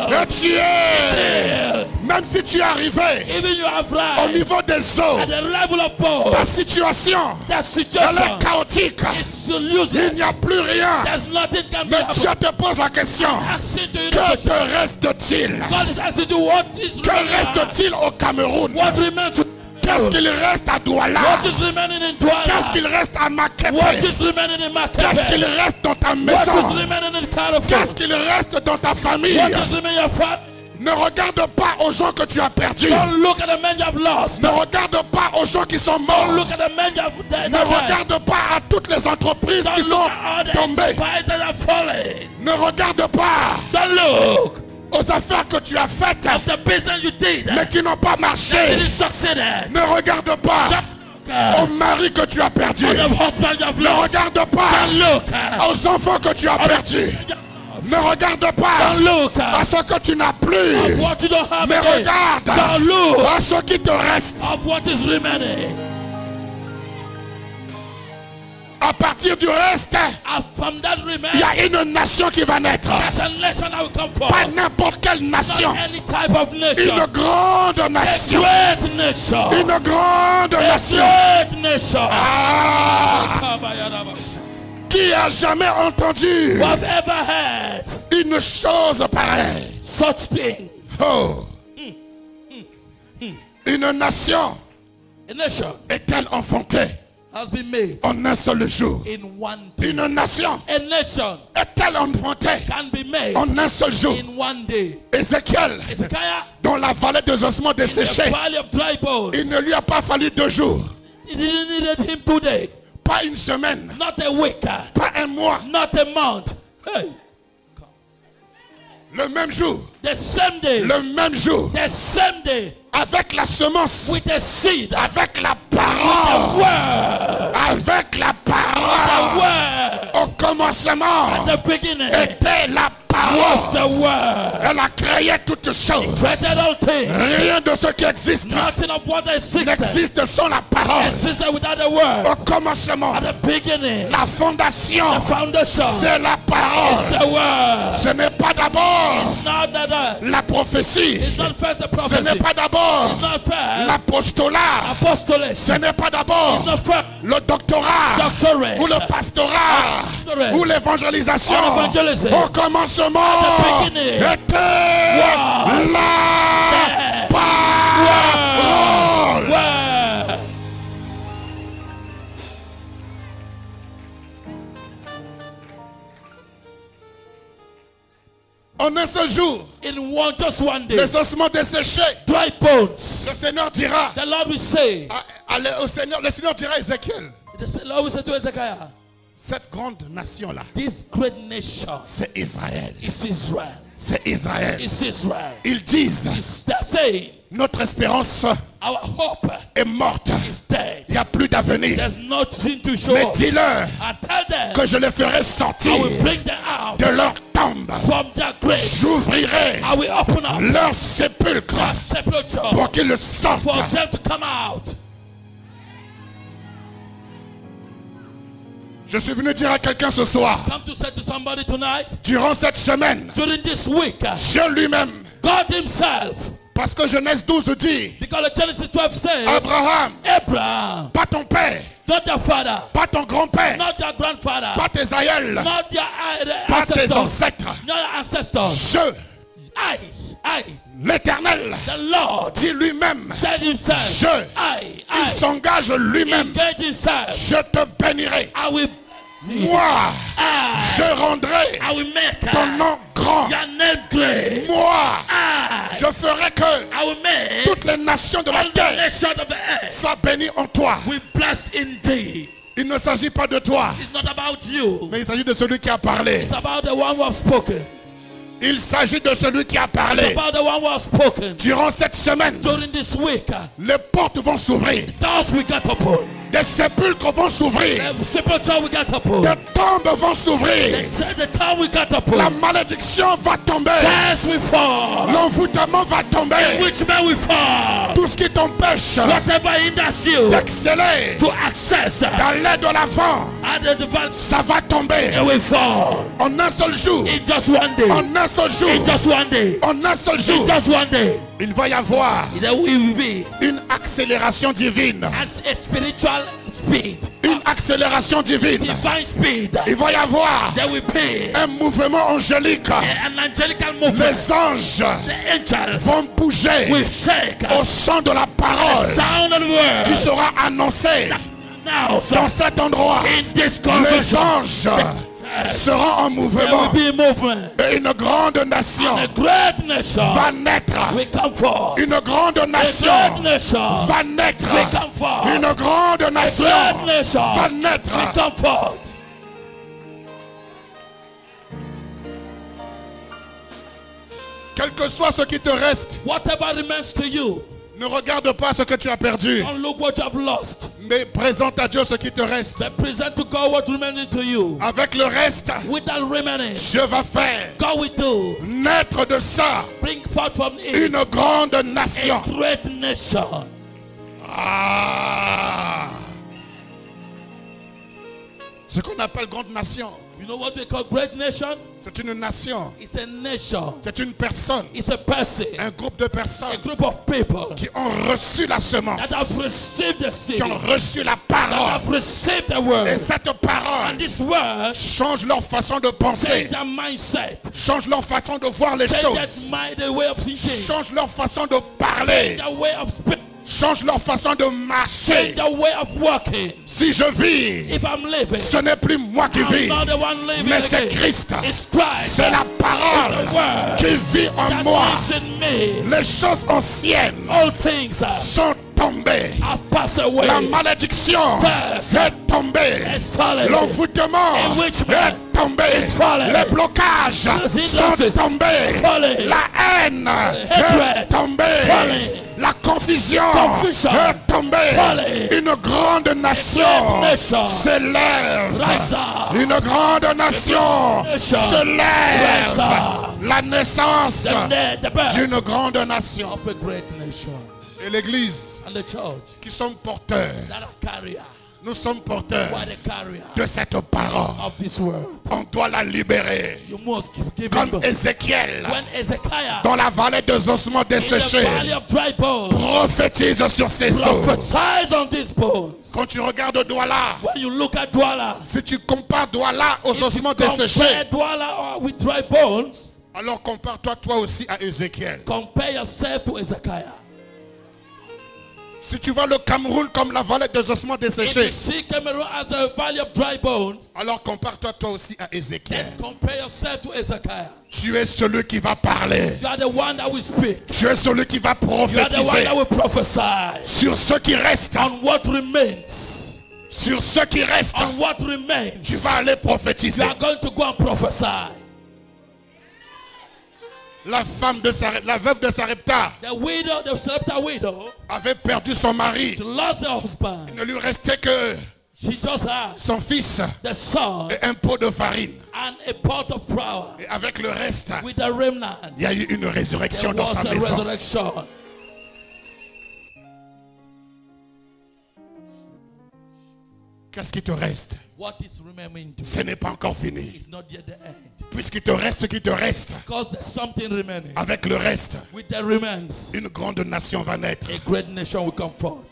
Speaker 3: Il a tué.
Speaker 4: ass.
Speaker 3: Même si tu es arrivé
Speaker 4: Even you have
Speaker 3: au
Speaker 4: right
Speaker 3: niveau des eaux,
Speaker 4: at the level of
Speaker 3: ta
Speaker 4: bones.
Speaker 3: situation,
Speaker 4: That
Speaker 3: elle
Speaker 4: situation
Speaker 3: est chaotique.
Speaker 4: is
Speaker 3: Il n'y
Speaker 4: useless.
Speaker 3: a plus rien.
Speaker 4: There's nothing can be
Speaker 3: Mais Dieu
Speaker 4: happened.
Speaker 3: te pose la question.
Speaker 4: Asking to you the
Speaker 3: Que
Speaker 4: question.
Speaker 3: te reste-t-il?
Speaker 4: God is asking you what is
Speaker 3: Que
Speaker 4: remaining.
Speaker 3: reste-t-il au Cameroun?
Speaker 4: What remains?
Speaker 3: Que Qu'est-ce qu'il reste à Douala?
Speaker 4: What is remaining in Douala?
Speaker 3: Qu'est-ce qu'il reste à Makepe?
Speaker 4: What is remaining in
Speaker 3: Qu'est-ce qu'il
Speaker 4: Makepe?
Speaker 3: reste dans ta
Speaker 4: What
Speaker 3: maison?
Speaker 4: is remaining in Carrefour?
Speaker 3: Qu'est-ce qu'il reste dans ta famille?
Speaker 4: What is remaining in your family?
Speaker 3: Ne regarde pas aux gens que tu as perdus.
Speaker 4: Don't look at the men you have lost.
Speaker 3: Ne regarde pas aux gens qui sont
Speaker 4: Don't
Speaker 3: morts.
Speaker 4: look at the men you have died.
Speaker 3: Ne regarde pas à toutes les entreprises qui
Speaker 4: Don't
Speaker 3: sont
Speaker 4: look at all the
Speaker 3: tombées.
Speaker 4: empires that have fallen.
Speaker 3: Ne regarde pas
Speaker 4: Don't look
Speaker 3: aux affaires que tu as faites
Speaker 4: at the business you did.
Speaker 3: mais qui n'ont pas
Speaker 4: That
Speaker 3: marché.
Speaker 4: didn't succeed.
Speaker 3: Ne regarde pas au mari que tu as perdu.
Speaker 4: At the husband you have
Speaker 3: Ne
Speaker 4: lost.
Speaker 3: regarde pas
Speaker 4: Don't look
Speaker 3: aux enfants que tu as perdus. Ne regarde pas
Speaker 4: Don't look
Speaker 3: à ce que tu n'as plus.
Speaker 4: at what you don't have
Speaker 3: Mais
Speaker 4: again.
Speaker 3: regarde
Speaker 4: Don't look
Speaker 3: à ce qui te reste.
Speaker 4: at what is remaining.
Speaker 3: À partir du reste,
Speaker 4: And from that
Speaker 3: il y a
Speaker 4: remains,
Speaker 3: une nation qui va naître.
Speaker 4: there's a nation that will come
Speaker 3: Pas
Speaker 4: forth.
Speaker 3: n'importe quelle nation.
Speaker 4: Not any type of nation.
Speaker 3: Une grande
Speaker 4: A
Speaker 3: nation.
Speaker 4: great nation.
Speaker 3: Une grande
Speaker 4: A
Speaker 3: nation.
Speaker 4: great nation.
Speaker 3: Ah, qui a jamais entendu
Speaker 4: Who have ever heard
Speaker 3: une chose pareille?
Speaker 4: such thing?
Speaker 3: Oh. Une nation
Speaker 4: A nation
Speaker 3: est-elle enfantée
Speaker 4: has been made
Speaker 3: en un seul jour?
Speaker 4: in one day.
Speaker 3: Une nation
Speaker 4: A nation
Speaker 3: est-elle enfantée
Speaker 4: can be made
Speaker 3: en un seul jour?
Speaker 4: in one day.
Speaker 3: Ézéchiel,
Speaker 4: Ezekiah,
Speaker 3: dans la vallée des ossements
Speaker 4: in the
Speaker 3: desséchés,
Speaker 4: valley of dry bones,
Speaker 3: il ne lui a pas fallu 2 jours,
Speaker 4: it didn't need him 2 days,
Speaker 3: pas une semaine,
Speaker 4: not a week,
Speaker 3: pas un mois,
Speaker 4: not a month. Hey,
Speaker 3: le même jour,
Speaker 4: the same day,
Speaker 3: le même jour,
Speaker 4: the same day,
Speaker 3: avec la semence,
Speaker 4: with the seed,
Speaker 3: avec la
Speaker 4: the
Speaker 3: parole,
Speaker 4: word,
Speaker 3: avec la
Speaker 4: the
Speaker 3: parole.
Speaker 4: word.
Speaker 3: Au commencement
Speaker 4: At the beginning
Speaker 3: était la
Speaker 4: was the
Speaker 3: parole.
Speaker 4: word.
Speaker 3: Elle a créé toutes choses.
Speaker 4: Created all things.
Speaker 3: Rien de ce qui existe
Speaker 4: Nothing of what existed
Speaker 3: n'existe sans la parole.
Speaker 4: existed without the word.
Speaker 3: Au commencement,
Speaker 4: At the beginning,
Speaker 3: la fondation,
Speaker 4: the foundation
Speaker 3: c'est la
Speaker 4: is
Speaker 3: parole.
Speaker 4: the word.
Speaker 3: Ce n'est pas d'abord
Speaker 4: Not that
Speaker 3: la prophétie.
Speaker 4: it's not first the
Speaker 3: Ce n'est
Speaker 4: prophecy.
Speaker 3: pas d'abord
Speaker 4: It's not first
Speaker 3: l'apostolat.
Speaker 4: apostolate.
Speaker 3: Ce n'est pas d'abord
Speaker 4: It's not first
Speaker 3: le doctorat
Speaker 4: doctorate.
Speaker 3: ou le pastorat
Speaker 4: Doctorate.
Speaker 3: ou l'évangélisation.
Speaker 4: Or evangelism.
Speaker 3: Au commencement
Speaker 4: At the beginning
Speaker 3: était
Speaker 4: was
Speaker 3: la
Speaker 4: the
Speaker 3: parole.
Speaker 4: word.
Speaker 3: En un seul jour,
Speaker 4: In just one day,
Speaker 3: les ossements desséchés,
Speaker 4: dry
Speaker 3: le
Speaker 4: bones.
Speaker 3: Seigneur dira
Speaker 4: The Lord will say,
Speaker 3: au Seigneur, le Seigneur dira à Ézéchiel,
Speaker 4: the Lord will say to Ezekiah,
Speaker 3: cette grande nation-là,
Speaker 4: this great nation
Speaker 3: c'est Israël.
Speaker 4: is Israel.
Speaker 3: C'est Israël.
Speaker 4: It's Israel.
Speaker 3: Ils disent,
Speaker 4: It's the saying,
Speaker 3: notre espérance
Speaker 4: our hope
Speaker 3: est morte.
Speaker 4: is dead.
Speaker 3: Il n'y a plus d'avenir.
Speaker 4: There's nothing to show
Speaker 3: Mais
Speaker 4: us.
Speaker 3: dis-leur
Speaker 4: And tell them,
Speaker 3: que je les ferai sortir
Speaker 4: I will bring them out
Speaker 3: de leur tombe.
Speaker 4: from their graves.
Speaker 3: J'ouvrirai
Speaker 4: I will open up
Speaker 3: leur sépulcre
Speaker 4: their sepulchre
Speaker 3: pour qu'ils sortent.
Speaker 4: for them to come out.
Speaker 3: Je suis venu dire à quelqu'un ce soir,
Speaker 4: Come to say to somebody tonight,
Speaker 3: durant cette semaine,
Speaker 4: during this week,
Speaker 3: Dieu lui-même,
Speaker 4: God himself,
Speaker 3: parce que Genèse 12 dit,
Speaker 4: because the Genesis 12 says,
Speaker 3: Abraham,
Speaker 4: Abraham,
Speaker 3: pas ton père,
Speaker 4: not their father,
Speaker 3: pas ton grand-père,
Speaker 4: not their grandfather,
Speaker 3: pas tes aïeuls,
Speaker 4: not their
Speaker 3: pas tes
Speaker 4: ancestors,
Speaker 3: ancêtres.
Speaker 4: not their ancestors. I,
Speaker 3: L'Éternel,
Speaker 4: the Lord,
Speaker 3: dit lui-même,
Speaker 4: said himself,
Speaker 3: il
Speaker 4: I
Speaker 3: s'engage lui-même,
Speaker 4: engage himself.
Speaker 3: je te bénirai.
Speaker 4: I will,
Speaker 3: Moi, je rendrai
Speaker 4: I will make
Speaker 3: ton nom grand.
Speaker 4: your name great.
Speaker 3: Moi,
Speaker 4: I
Speaker 3: je ferai que
Speaker 4: will make
Speaker 3: toutes les nations de la
Speaker 4: all the
Speaker 3: terre
Speaker 4: nations of the earth
Speaker 3: soient bénies en toi.
Speaker 4: will bless indeed.
Speaker 3: Il ne s'agit pas de toi,
Speaker 4: It's not about you.
Speaker 3: mais il s'agit de celui qui a parlé.
Speaker 4: It's about the one who has spoken.
Speaker 3: Il s'agit de celui qui a
Speaker 4: It's
Speaker 3: parlé.
Speaker 4: about the one who has spoken.
Speaker 3: Durant cette semaine,
Speaker 4: During this week,
Speaker 3: les portes vont s'ouvrir.
Speaker 4: doors will get open.
Speaker 3: Des sépulcres vont s'ouvrir.
Speaker 4: The sepulchre will get open.
Speaker 3: Des tombes vont s'ouvrir.
Speaker 4: The town will get
Speaker 3: La
Speaker 4: open.
Speaker 3: malédiction va tomber.
Speaker 4: Curse will fall.
Speaker 3: L'envoûtement va tomber.
Speaker 4: Witchman will fall.
Speaker 3: Tout ce qui t'empêche
Speaker 4: Whatever hinders you
Speaker 3: d'exceller,
Speaker 4: to access
Speaker 3: d'aller de l'avant,
Speaker 4: at the divine,
Speaker 3: ça va tomber.
Speaker 4: it will fall.
Speaker 3: En un seul jour.
Speaker 4: In just one day.
Speaker 3: En un seul jour.
Speaker 4: In just one day.
Speaker 3: En un seul
Speaker 4: In
Speaker 3: jour.
Speaker 4: just one day.
Speaker 3: Il va y avoir
Speaker 4: there will be
Speaker 3: une accélération divine.
Speaker 4: a spiritual speed.
Speaker 3: Une accélération divine.
Speaker 4: Divine speed.
Speaker 3: Il va y avoir
Speaker 4: There will be
Speaker 3: un mouvement angélique.
Speaker 4: an angelical movement.
Speaker 3: Les anges
Speaker 4: The angels
Speaker 3: vont bouger
Speaker 4: will shake
Speaker 3: au son de la parole
Speaker 4: sound of the word.
Speaker 3: qui sera annoncée
Speaker 4: Now,
Speaker 3: dans cet endroit.
Speaker 4: in this
Speaker 3: Les
Speaker 4: conversation,
Speaker 3: anges seront en
Speaker 4: there
Speaker 3: mouvement.
Speaker 4: will be a movement.
Speaker 3: Et une grande nation
Speaker 4: A great nation
Speaker 3: va naître.
Speaker 4: will come forth.
Speaker 3: Une grande
Speaker 4: A
Speaker 3: nation
Speaker 4: great nation
Speaker 3: va naître.
Speaker 4: will come forth.
Speaker 3: Une grande
Speaker 4: A
Speaker 3: nation
Speaker 4: great nation
Speaker 3: va
Speaker 4: will
Speaker 3: naître.
Speaker 4: come forth.
Speaker 3: Quel que soit ce qui te reste,
Speaker 4: Whatever remains to you,
Speaker 3: ne regarde pas ce que tu as perdu,
Speaker 4: don't look what you have lost.
Speaker 3: mais présente à Dieu ce qui te reste.
Speaker 4: But present to God what remaining to you.
Speaker 3: Avec le reste,
Speaker 4: With that remaining,
Speaker 3: Dieu va faire
Speaker 4: God will do.
Speaker 3: naître de ça
Speaker 4: Bring forth from it
Speaker 3: une grande
Speaker 4: a
Speaker 3: nation.
Speaker 4: great nation.
Speaker 3: Ah. Ce qu'on appelle grande nation,
Speaker 4: You know what we call great nation?
Speaker 3: c'est une nation,
Speaker 4: It's a nation.
Speaker 3: c'est une personne,
Speaker 4: It's a person.
Speaker 3: un groupe de
Speaker 4: A
Speaker 3: personnes
Speaker 4: group of people
Speaker 3: qui ont reçu la semence,
Speaker 4: that have received the seed.
Speaker 3: qui ont reçu la
Speaker 4: That
Speaker 3: parole.
Speaker 4: have received the
Speaker 3: Et
Speaker 4: word.
Speaker 3: cette parole
Speaker 4: And this word
Speaker 3: change leur façon de
Speaker 4: change
Speaker 3: penser,
Speaker 4: their mindset.
Speaker 3: change leur façon de voir les
Speaker 4: Change
Speaker 3: choses,
Speaker 4: that mind, the way of thinking.
Speaker 3: change leur façon de parler,
Speaker 4: Change their way of speaking.
Speaker 3: change leur façon de marcher.
Speaker 4: Change their way of walking.
Speaker 3: Si je vis,
Speaker 4: If I'm living,
Speaker 3: ce n'est plus moi qui
Speaker 4: I'm
Speaker 3: vis,
Speaker 4: not the one living
Speaker 3: mais c'est
Speaker 4: again.
Speaker 3: Christ.
Speaker 4: It's Christ.
Speaker 3: C'est la parole
Speaker 4: It's the word
Speaker 3: qui vit en
Speaker 4: that
Speaker 3: moi.
Speaker 4: lives in me.
Speaker 3: Les choses anciennes
Speaker 4: All things
Speaker 3: sont tombées.
Speaker 4: have passed away.
Speaker 3: La malédiction
Speaker 4: Curse
Speaker 3: est tombée.
Speaker 4: is fallen.
Speaker 3: L'envoûtement
Speaker 4: Bewitchment
Speaker 3: est tombé.
Speaker 4: is fallen.
Speaker 3: Les blocages
Speaker 4: hindrances
Speaker 3: sont tombés.
Speaker 4: fallen.
Speaker 3: La haine
Speaker 4: hatred
Speaker 3: est tombée.
Speaker 4: fallen.
Speaker 3: La confusion
Speaker 4: Confusion
Speaker 3: est tombée.
Speaker 4: fallen.
Speaker 3: Une grande nation
Speaker 4: great nation
Speaker 3: s'élève.
Speaker 4: rise up.
Speaker 3: Une grande nation
Speaker 4: nation
Speaker 3: se lève.
Speaker 4: rise up.
Speaker 3: La naissance
Speaker 4: The birth
Speaker 3: d'une grande nation.
Speaker 4: of a great nation.
Speaker 3: Et l'église
Speaker 4: And the church
Speaker 3: qui sont porteurs,
Speaker 4: that are carrier,
Speaker 3: nous sommes porteurs
Speaker 4: who are the carrier
Speaker 3: de cette parole.
Speaker 4: of this world.
Speaker 3: On doit la libérer.
Speaker 4: You must give
Speaker 3: Comme
Speaker 4: him.
Speaker 3: Ézéchiel,
Speaker 4: When Ezekiah
Speaker 3: dans la vallée des ossements
Speaker 4: in the
Speaker 3: desséchés,
Speaker 4: valley of dry bones
Speaker 3: prophétise sur ces os.
Speaker 4: prophesies on these bones.
Speaker 3: Quand tu regardes Douala,
Speaker 4: When you look at Douala,
Speaker 3: si tu compares Douala aux
Speaker 4: if you
Speaker 3: ossements
Speaker 4: compare
Speaker 3: desséchés,
Speaker 4: Douala with dry bones,
Speaker 3: alors compare-toi toi aussi à Ézéchiel.
Speaker 4: compare yourself to Ezekiah.
Speaker 3: Si tu vois le Cameroun comme la vallée des ossements
Speaker 4: If you
Speaker 3: desséchés,
Speaker 4: see Cameroon as a valley of dry bones,
Speaker 3: alors compare-toi toi aussi à Ézéchiel.
Speaker 4: then compare yourself to Ezekiah.
Speaker 3: Tu es celui qui va parler.
Speaker 4: You are the one that will speak.
Speaker 3: Tu es celui qui va
Speaker 4: You are the one
Speaker 3: prophétiser
Speaker 4: that will prophesy
Speaker 3: sur ce qui reste.
Speaker 4: on what remains.
Speaker 3: Sur ce qui reste,
Speaker 4: On what remains.
Speaker 3: tu vas aller
Speaker 4: You
Speaker 3: prophétiser.
Speaker 4: are going to go and prophesy.
Speaker 3: La femme de la veuve de Sarepta
Speaker 4: The widow, the Sarepta widow,
Speaker 3: avait perdu son mari.
Speaker 4: she lost her husband.
Speaker 3: Il ne lui restait que
Speaker 4: She just had
Speaker 3: son fils
Speaker 4: the son
Speaker 3: et un pot de farine.
Speaker 4: and a pot of flour.
Speaker 3: Et avec le reste,
Speaker 4: With the remnant,
Speaker 3: il y a eu une résurrection
Speaker 4: there
Speaker 3: dans
Speaker 4: was
Speaker 3: sa
Speaker 4: a
Speaker 3: maison.
Speaker 4: resurrection.
Speaker 3: Qu'est-ce qui te reste?
Speaker 4: What is remaining to
Speaker 3: Ce n'est pas encore fini.
Speaker 4: is not yet the end.
Speaker 3: Puisqu'il te reste ce qui te reste,
Speaker 4: Because there's something remaining.
Speaker 3: avec le reste,
Speaker 4: With the remains,
Speaker 3: une grande nation va naître.
Speaker 4: a great nation will come forth.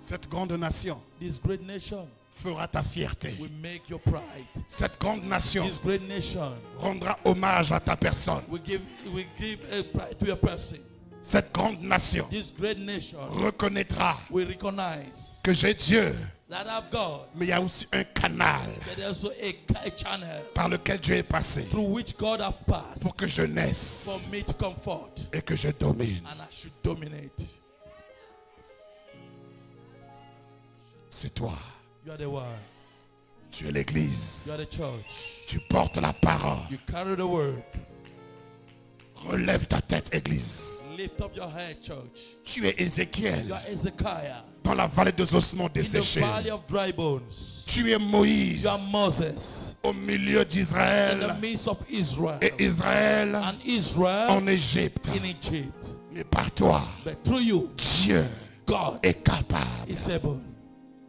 Speaker 3: Cette grande nation
Speaker 4: This great nation
Speaker 3: fera ta fierté.
Speaker 4: will make your pride.
Speaker 3: Cette grande nation
Speaker 4: This great nation
Speaker 3: rendra hommage à ta personne.
Speaker 4: will give a pride to your person.
Speaker 3: Cette grande nation
Speaker 4: This great nation
Speaker 3: reconnaîtra
Speaker 4: will recognize
Speaker 3: que j'ai Dieu,
Speaker 4: that I've God,
Speaker 3: mais il y a aussi un canal
Speaker 4: but there's also a channel
Speaker 3: par lequel Dieu est passé
Speaker 4: through which God have passed
Speaker 3: pour que je
Speaker 4: for
Speaker 3: naisse
Speaker 4: me to come forth
Speaker 3: et que je domine.
Speaker 4: and I should dominate.
Speaker 3: C'est toi.
Speaker 4: You are the one.
Speaker 3: Tu es l'église.
Speaker 4: You are the church.
Speaker 3: Tu portes la parole.
Speaker 4: You carry the word.
Speaker 3: Relève ta tête, église.
Speaker 4: Lift up your head, church.
Speaker 3: Tu es Ézéchiel
Speaker 4: You are Ezekiah
Speaker 3: dans la vallée des ossements
Speaker 4: in the
Speaker 3: desséchés.
Speaker 4: valley of dry bones.
Speaker 3: Tu es Moïse
Speaker 4: You are Moses
Speaker 3: au milieu
Speaker 4: in
Speaker 3: d'Israël
Speaker 4: the midst of Israel
Speaker 3: et Israël
Speaker 4: and Israel
Speaker 3: en Égypte.
Speaker 4: in Egypt.
Speaker 3: Mais par toi,
Speaker 4: But through you,
Speaker 3: Dieu
Speaker 4: God
Speaker 3: est capable
Speaker 4: is able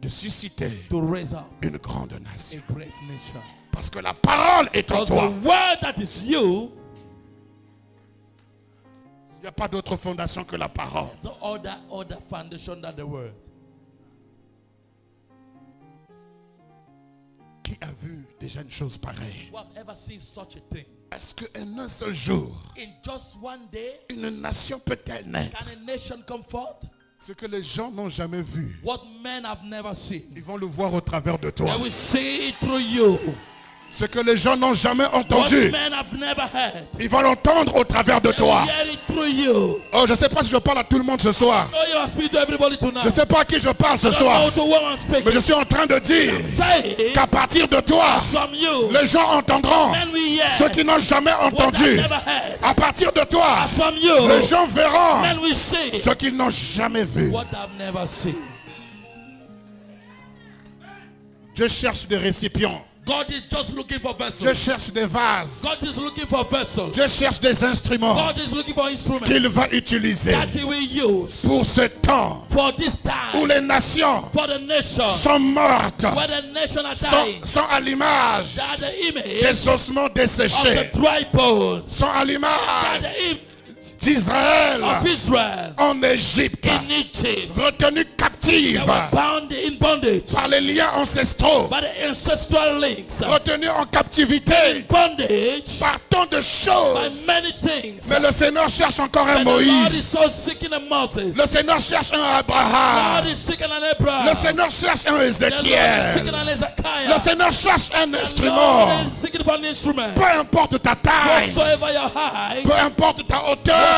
Speaker 3: de susciter
Speaker 4: to raise up
Speaker 3: une grande nation.
Speaker 4: a great nation.
Speaker 3: Parce que la parole est en
Speaker 4: Because the
Speaker 3: toi.
Speaker 4: word that is you
Speaker 3: n'y a pas d'autre fondation que la parole.
Speaker 4: There's no other foundation than the word.
Speaker 3: Qui a vu déjà une chose pareille?
Speaker 4: Who have ever seen such a thing?
Speaker 3: Est-ce qu'en un seul jour,
Speaker 4: In just one day,
Speaker 3: une nation peut-elle naître?
Speaker 4: can a nation come forth?
Speaker 3: Ce que les gens n'ont jamais vu,
Speaker 4: What men have never seen,
Speaker 3: ils vont le voir au travers de toi.
Speaker 4: they will see it through you.
Speaker 3: Ce que les gens n'ont jamais
Speaker 4: What
Speaker 3: entendu,
Speaker 4: men have never heard,
Speaker 3: ils vont l'entendre au travers de
Speaker 4: they will
Speaker 3: toi.
Speaker 4: hear it through you.
Speaker 3: Oh, je ne sais pas si je parle à tout le monde ce soir.
Speaker 4: Oh, you are speaking to everybody tonight.
Speaker 3: Je ne sais pas à qui je parle ce
Speaker 4: I don't
Speaker 3: soir.
Speaker 4: know to whom I'm speaking.
Speaker 3: Mais je suis en train de dire
Speaker 4: Say
Speaker 3: qu'à partir de toi,
Speaker 4: from you.
Speaker 3: les gens entendront
Speaker 4: Men we hear
Speaker 3: ceux qui n'ont jamais
Speaker 4: what I've
Speaker 3: entendu.
Speaker 4: never heard.
Speaker 3: À partir de toi,
Speaker 4: From you.
Speaker 3: les gens verront
Speaker 4: Men we see
Speaker 3: ce qu'ils n'ont jamais vu.
Speaker 4: what I've never seen.
Speaker 3: Je cherche des récipients.
Speaker 4: God is just looking for
Speaker 3: Je
Speaker 4: vessels.
Speaker 3: cherche des vases.
Speaker 4: God is looking for vessels.
Speaker 3: Je cherche des instruments
Speaker 4: God is looking for instruments
Speaker 3: qu'il va utiliser
Speaker 4: that He will use
Speaker 3: pour ce temps
Speaker 4: for this
Speaker 3: où
Speaker 4: time,
Speaker 3: les nations
Speaker 4: for the nation,
Speaker 3: sont mortes,
Speaker 4: where the nation are dying,
Speaker 3: sont à l'image
Speaker 4: that the image
Speaker 3: des ossements
Speaker 4: of
Speaker 3: desséchés,
Speaker 4: the dry bones,
Speaker 3: sont à
Speaker 4: that
Speaker 3: l'image
Speaker 4: the image
Speaker 3: d'Israël
Speaker 4: of Israel
Speaker 3: en Égypte,
Speaker 4: in Egypt,
Speaker 3: retenus
Speaker 4: they
Speaker 3: captifs
Speaker 4: were bound in bondage
Speaker 3: par les liens ancestraux,
Speaker 4: by the ancestral links,
Speaker 3: retenus en captivité
Speaker 4: bondage
Speaker 3: par tant de
Speaker 4: by
Speaker 3: choses.
Speaker 4: many things.
Speaker 3: Mais le Seigneur cherche encore un
Speaker 4: But the Lord is
Speaker 3: Moïse.
Speaker 4: so seeking a Moses.
Speaker 3: Le Seigneur cherche un
Speaker 4: God
Speaker 3: Abraham.
Speaker 4: is seeking an Abraham.
Speaker 3: Le Seigneur cherche un
Speaker 4: The Lord is seeking
Speaker 3: Ézéchiel.
Speaker 4: an Ezekiah.
Speaker 3: Le Seigneur cherche un
Speaker 4: The
Speaker 3: instrument.
Speaker 4: Lord is seeking for an instrument.
Speaker 3: Peu importe ta taille,
Speaker 4: Whatsoever your height,
Speaker 3: peu importe ta
Speaker 4: whatsoever
Speaker 3: hauteur,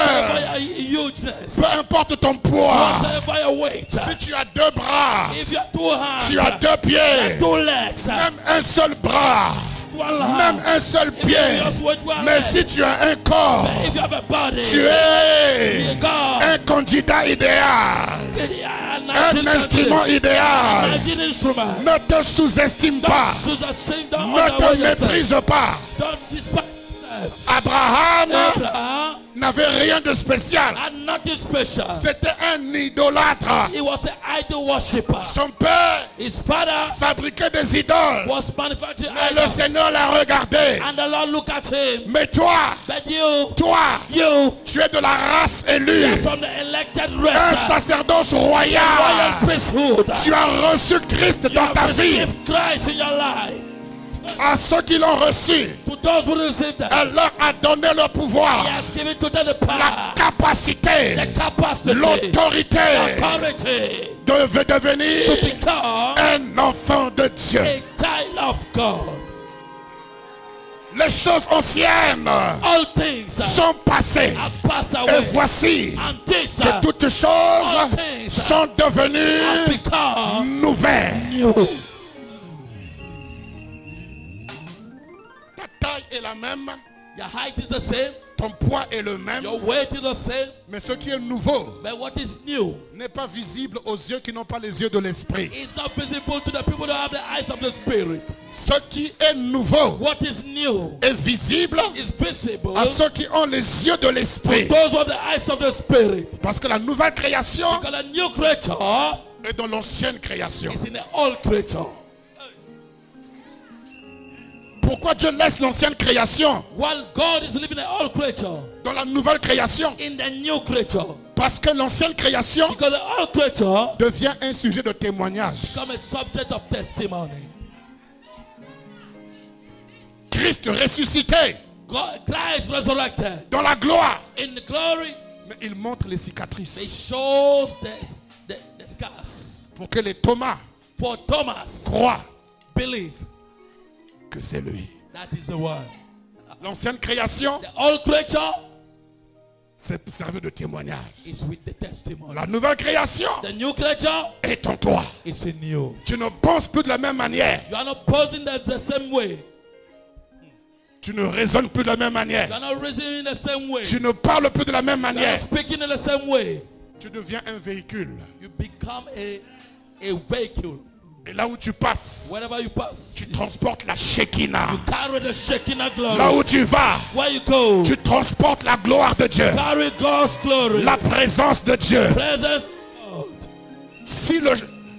Speaker 4: your hugeness,
Speaker 3: peu importe ton poids.
Speaker 4: whatsoever your weight,
Speaker 3: Si tu as deux bras,
Speaker 4: if you have two hands,
Speaker 3: tu as deux pieds,
Speaker 4: two legs,
Speaker 3: même un seul bras,
Speaker 4: one
Speaker 3: même
Speaker 4: hand,
Speaker 3: un seul
Speaker 4: if you
Speaker 3: pied.
Speaker 4: just with one
Speaker 3: Mais
Speaker 4: leg,
Speaker 3: si tu as un corps,
Speaker 4: if you have a body,
Speaker 3: tu es
Speaker 4: God,
Speaker 3: un candidat idéal, un instrument idéal.
Speaker 4: an instrument.
Speaker 3: Ne te sous-estime pas,
Speaker 4: Don't
Speaker 3: ne te méprise pas.
Speaker 4: Don't despise yourself.
Speaker 3: Abraham
Speaker 4: Abraham
Speaker 3: n'avait rien de spécial.
Speaker 4: had nothing special.
Speaker 3: C'était un idolâtre.
Speaker 4: He was an idol worshipper.
Speaker 3: Son père
Speaker 4: His father
Speaker 3: fabriquait des idoles.
Speaker 4: was manufacturing
Speaker 3: Et le
Speaker 4: idols.
Speaker 3: Seigneur l'a regardé.
Speaker 4: And the Lord looked at him.
Speaker 3: Mais toi,
Speaker 4: But you,
Speaker 3: toi, tu es de la race
Speaker 4: you're
Speaker 3: élue.
Speaker 4: from the elected
Speaker 3: Un
Speaker 4: race,
Speaker 3: sacerdoce
Speaker 4: royal
Speaker 3: royal.
Speaker 4: priesthood.
Speaker 3: Tu as reçu Christ
Speaker 4: You
Speaker 3: dans ta
Speaker 4: have
Speaker 3: vie.
Speaker 4: received Christ in your life.
Speaker 3: À ceux qui l'ont reçu,
Speaker 4: To those who receive that,
Speaker 3: elle leur a donné le
Speaker 4: He
Speaker 3: pouvoir,
Speaker 4: has given to them the
Speaker 3: la
Speaker 4: power,
Speaker 3: capacité,
Speaker 4: the capacity,
Speaker 3: l'autorité
Speaker 4: authority
Speaker 3: de
Speaker 4: to
Speaker 3: devenir
Speaker 4: become
Speaker 3: un enfant de Dieu.
Speaker 4: a child of God.
Speaker 3: Les choses anciennes
Speaker 4: All things
Speaker 3: sont passées.
Speaker 4: have passed
Speaker 3: Et
Speaker 4: away.
Speaker 3: voici
Speaker 4: And things
Speaker 3: que toutes choses
Speaker 4: things
Speaker 3: sont
Speaker 4: have
Speaker 3: devenues
Speaker 4: become
Speaker 3: nouvelles.
Speaker 4: new.
Speaker 3: Ta taille est la même,
Speaker 4: Your height is the same,
Speaker 3: ton poids est le même,
Speaker 4: your weight is the same,
Speaker 3: mais ce qui est nouveau
Speaker 4: but what is new
Speaker 3: n'est pas visible aux yeux qui n'ont pas les yeux de l'esprit.
Speaker 4: is not visible to the people that have the eyes of the Spirit.
Speaker 3: Ce qui est nouveau
Speaker 4: What is new
Speaker 3: est visible
Speaker 4: is visible
Speaker 3: à ceux qui ont les yeux de
Speaker 4: to
Speaker 3: l'esprit.
Speaker 4: those who have the eyes of the Spirit.
Speaker 3: Parce que la nouvelle création
Speaker 4: Because a new creature
Speaker 3: est dans l'ancienne création.
Speaker 4: is in the old creature.
Speaker 3: Pourquoi Dieu laisse l'ancienne création
Speaker 4: While God is living in the old creature,
Speaker 3: dans la nouvelle création?
Speaker 4: in the new creature,
Speaker 3: Parce que l'ancienne création
Speaker 4: because the old creature
Speaker 3: devient un sujet de témoignage.
Speaker 4: become a subject of testimony.
Speaker 3: Christ ressuscité
Speaker 4: God, Christ resurrected
Speaker 3: dans la gloire.
Speaker 4: in the glory.
Speaker 3: Mais il montre les
Speaker 4: It
Speaker 3: cicatrices
Speaker 4: shows the scars.
Speaker 3: pour que les Thomas
Speaker 4: For Thomas,
Speaker 3: croient
Speaker 4: believe
Speaker 3: que c'est lui.
Speaker 4: that is the one.
Speaker 3: L'ancienne création
Speaker 4: The old creature
Speaker 3: s'est servi de témoignage.
Speaker 4: is with the testimony.
Speaker 3: La nouvelle création
Speaker 4: The new creature
Speaker 3: est en toi.
Speaker 4: is in you.
Speaker 3: Tu ne penses plus de la même manière.
Speaker 4: You are not posing the same way.
Speaker 3: Tu ne raisonnes plus de la même manière.
Speaker 4: You are not reasoning in the same way.
Speaker 3: Tu ne parles plus de la même
Speaker 4: You are
Speaker 3: manière.
Speaker 4: not speaking in the same way.
Speaker 3: Tu deviens un véhicule.
Speaker 4: You become a vehicle.
Speaker 3: Et là où tu passes,
Speaker 4: Wherever you pass,
Speaker 3: tu transportes la Shekinah.
Speaker 4: you carry the Shekinah glory.
Speaker 3: Là où tu vas,
Speaker 4: Where you go,
Speaker 3: tu transportes la gloire de Dieu.
Speaker 4: carry God's glory.
Speaker 3: La présence de Dieu.
Speaker 4: Presence of God.
Speaker 3: Si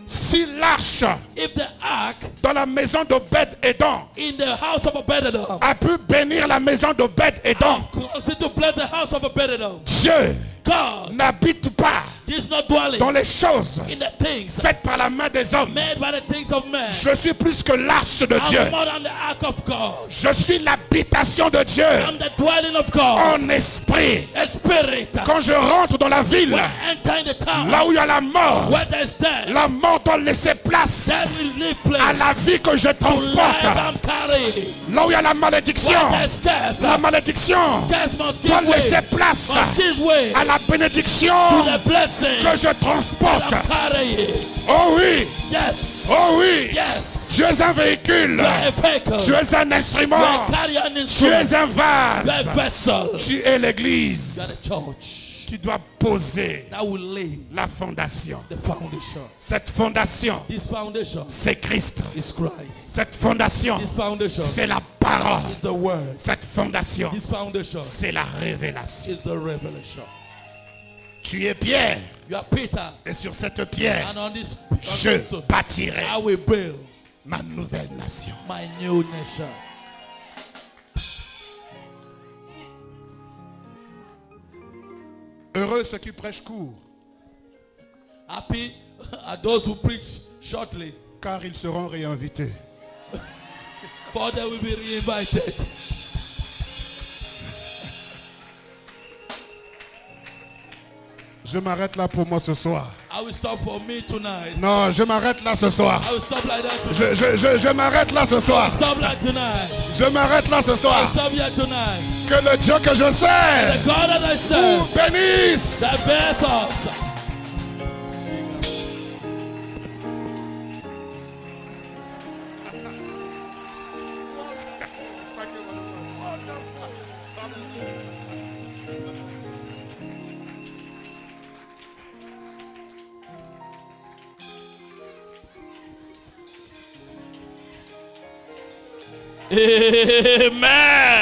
Speaker 3: Si l'arche
Speaker 4: if the ark
Speaker 3: dans la maison d'Obed-Édom
Speaker 4: in the house of Obed-Edom
Speaker 3: a pu bénir la maison d'Obed-Édom,
Speaker 4: caused it to bless the house of Obed-Edom,
Speaker 3: Dieu
Speaker 4: God
Speaker 3: n'habite pas
Speaker 4: is not dwelling
Speaker 3: dans les choses
Speaker 4: in the things
Speaker 3: faites par la main des hommes.
Speaker 4: made by the things of men.
Speaker 3: Je suis plus que l'arche de Dieu.
Speaker 4: I'm more than the ark of God.
Speaker 3: Je suis l'habitation de Dieu
Speaker 4: I'm the dwelling of God.
Speaker 3: en esprit.
Speaker 4: A spirit.
Speaker 3: Quand je rentre dans la ville,
Speaker 4: When I enter in the town,
Speaker 3: là où il y a la mort,
Speaker 4: where there's death,
Speaker 3: la mort doit laisser place
Speaker 4: that will leave
Speaker 3: à
Speaker 4: place
Speaker 3: la vie que je
Speaker 4: to
Speaker 3: transporte.
Speaker 4: life I'm carrying.
Speaker 3: Là où il y a la malédiction,
Speaker 4: Where there's death,
Speaker 3: la malédiction
Speaker 4: death must
Speaker 3: doit
Speaker 4: give way.
Speaker 3: laisser place
Speaker 4: Must give way
Speaker 3: à la bénédiction
Speaker 4: to the blessing
Speaker 3: que je transporte.
Speaker 4: I'm carrying.
Speaker 3: Oh oui,
Speaker 4: Yes.
Speaker 3: oh oui,
Speaker 4: Yes.
Speaker 3: tu es un véhicule,
Speaker 4: You are a vehicle.
Speaker 3: tu es un
Speaker 4: You
Speaker 3: instrument,
Speaker 4: are carrying an
Speaker 3: tu
Speaker 4: instrument.
Speaker 3: es un
Speaker 4: You are a
Speaker 3: vase,
Speaker 4: vessel.
Speaker 3: tu es l'église
Speaker 4: You are the church
Speaker 3: qui doit poser
Speaker 4: that will lay
Speaker 3: la fondation.
Speaker 4: the foundation.
Speaker 3: Cette fondation,
Speaker 4: This foundation
Speaker 3: c'est Christ.
Speaker 4: is Christ.
Speaker 3: Cette fondation,
Speaker 4: This foundation
Speaker 3: c'est la parole.
Speaker 4: is the word.
Speaker 3: Cette fondation,
Speaker 4: This foundation
Speaker 3: c'est la révélation.
Speaker 4: is the revelation.
Speaker 3: Tu es Pierre,
Speaker 4: You are Peter,
Speaker 3: et sur cette pierre,
Speaker 4: and on this
Speaker 3: je
Speaker 4: stone,
Speaker 3: bâtirai
Speaker 4: I will build
Speaker 3: ma nouvelle nation.
Speaker 4: my new nation.
Speaker 3: Heureux ceux qui prêchent court,
Speaker 4: Happy are those who preach shortly,
Speaker 3: car ils seront réinvités.
Speaker 4: for they will be reinvited.
Speaker 3: Je m'arrête là pour moi ce soir.
Speaker 4: I will stop for me tonight.
Speaker 3: Non, je m'arrête là ce soir.
Speaker 4: I will stop like that tonight.
Speaker 3: Je m'arrête là ce soir.
Speaker 4: Stop like tonight.
Speaker 3: Je m'arrête là ce
Speaker 4: I
Speaker 3: soir.
Speaker 4: stop here tonight.
Speaker 3: Que le Dieu que je sais
Speaker 4: The God that I
Speaker 3: vous
Speaker 4: serve
Speaker 3: bénisse.
Speaker 4: that bears us. Amen.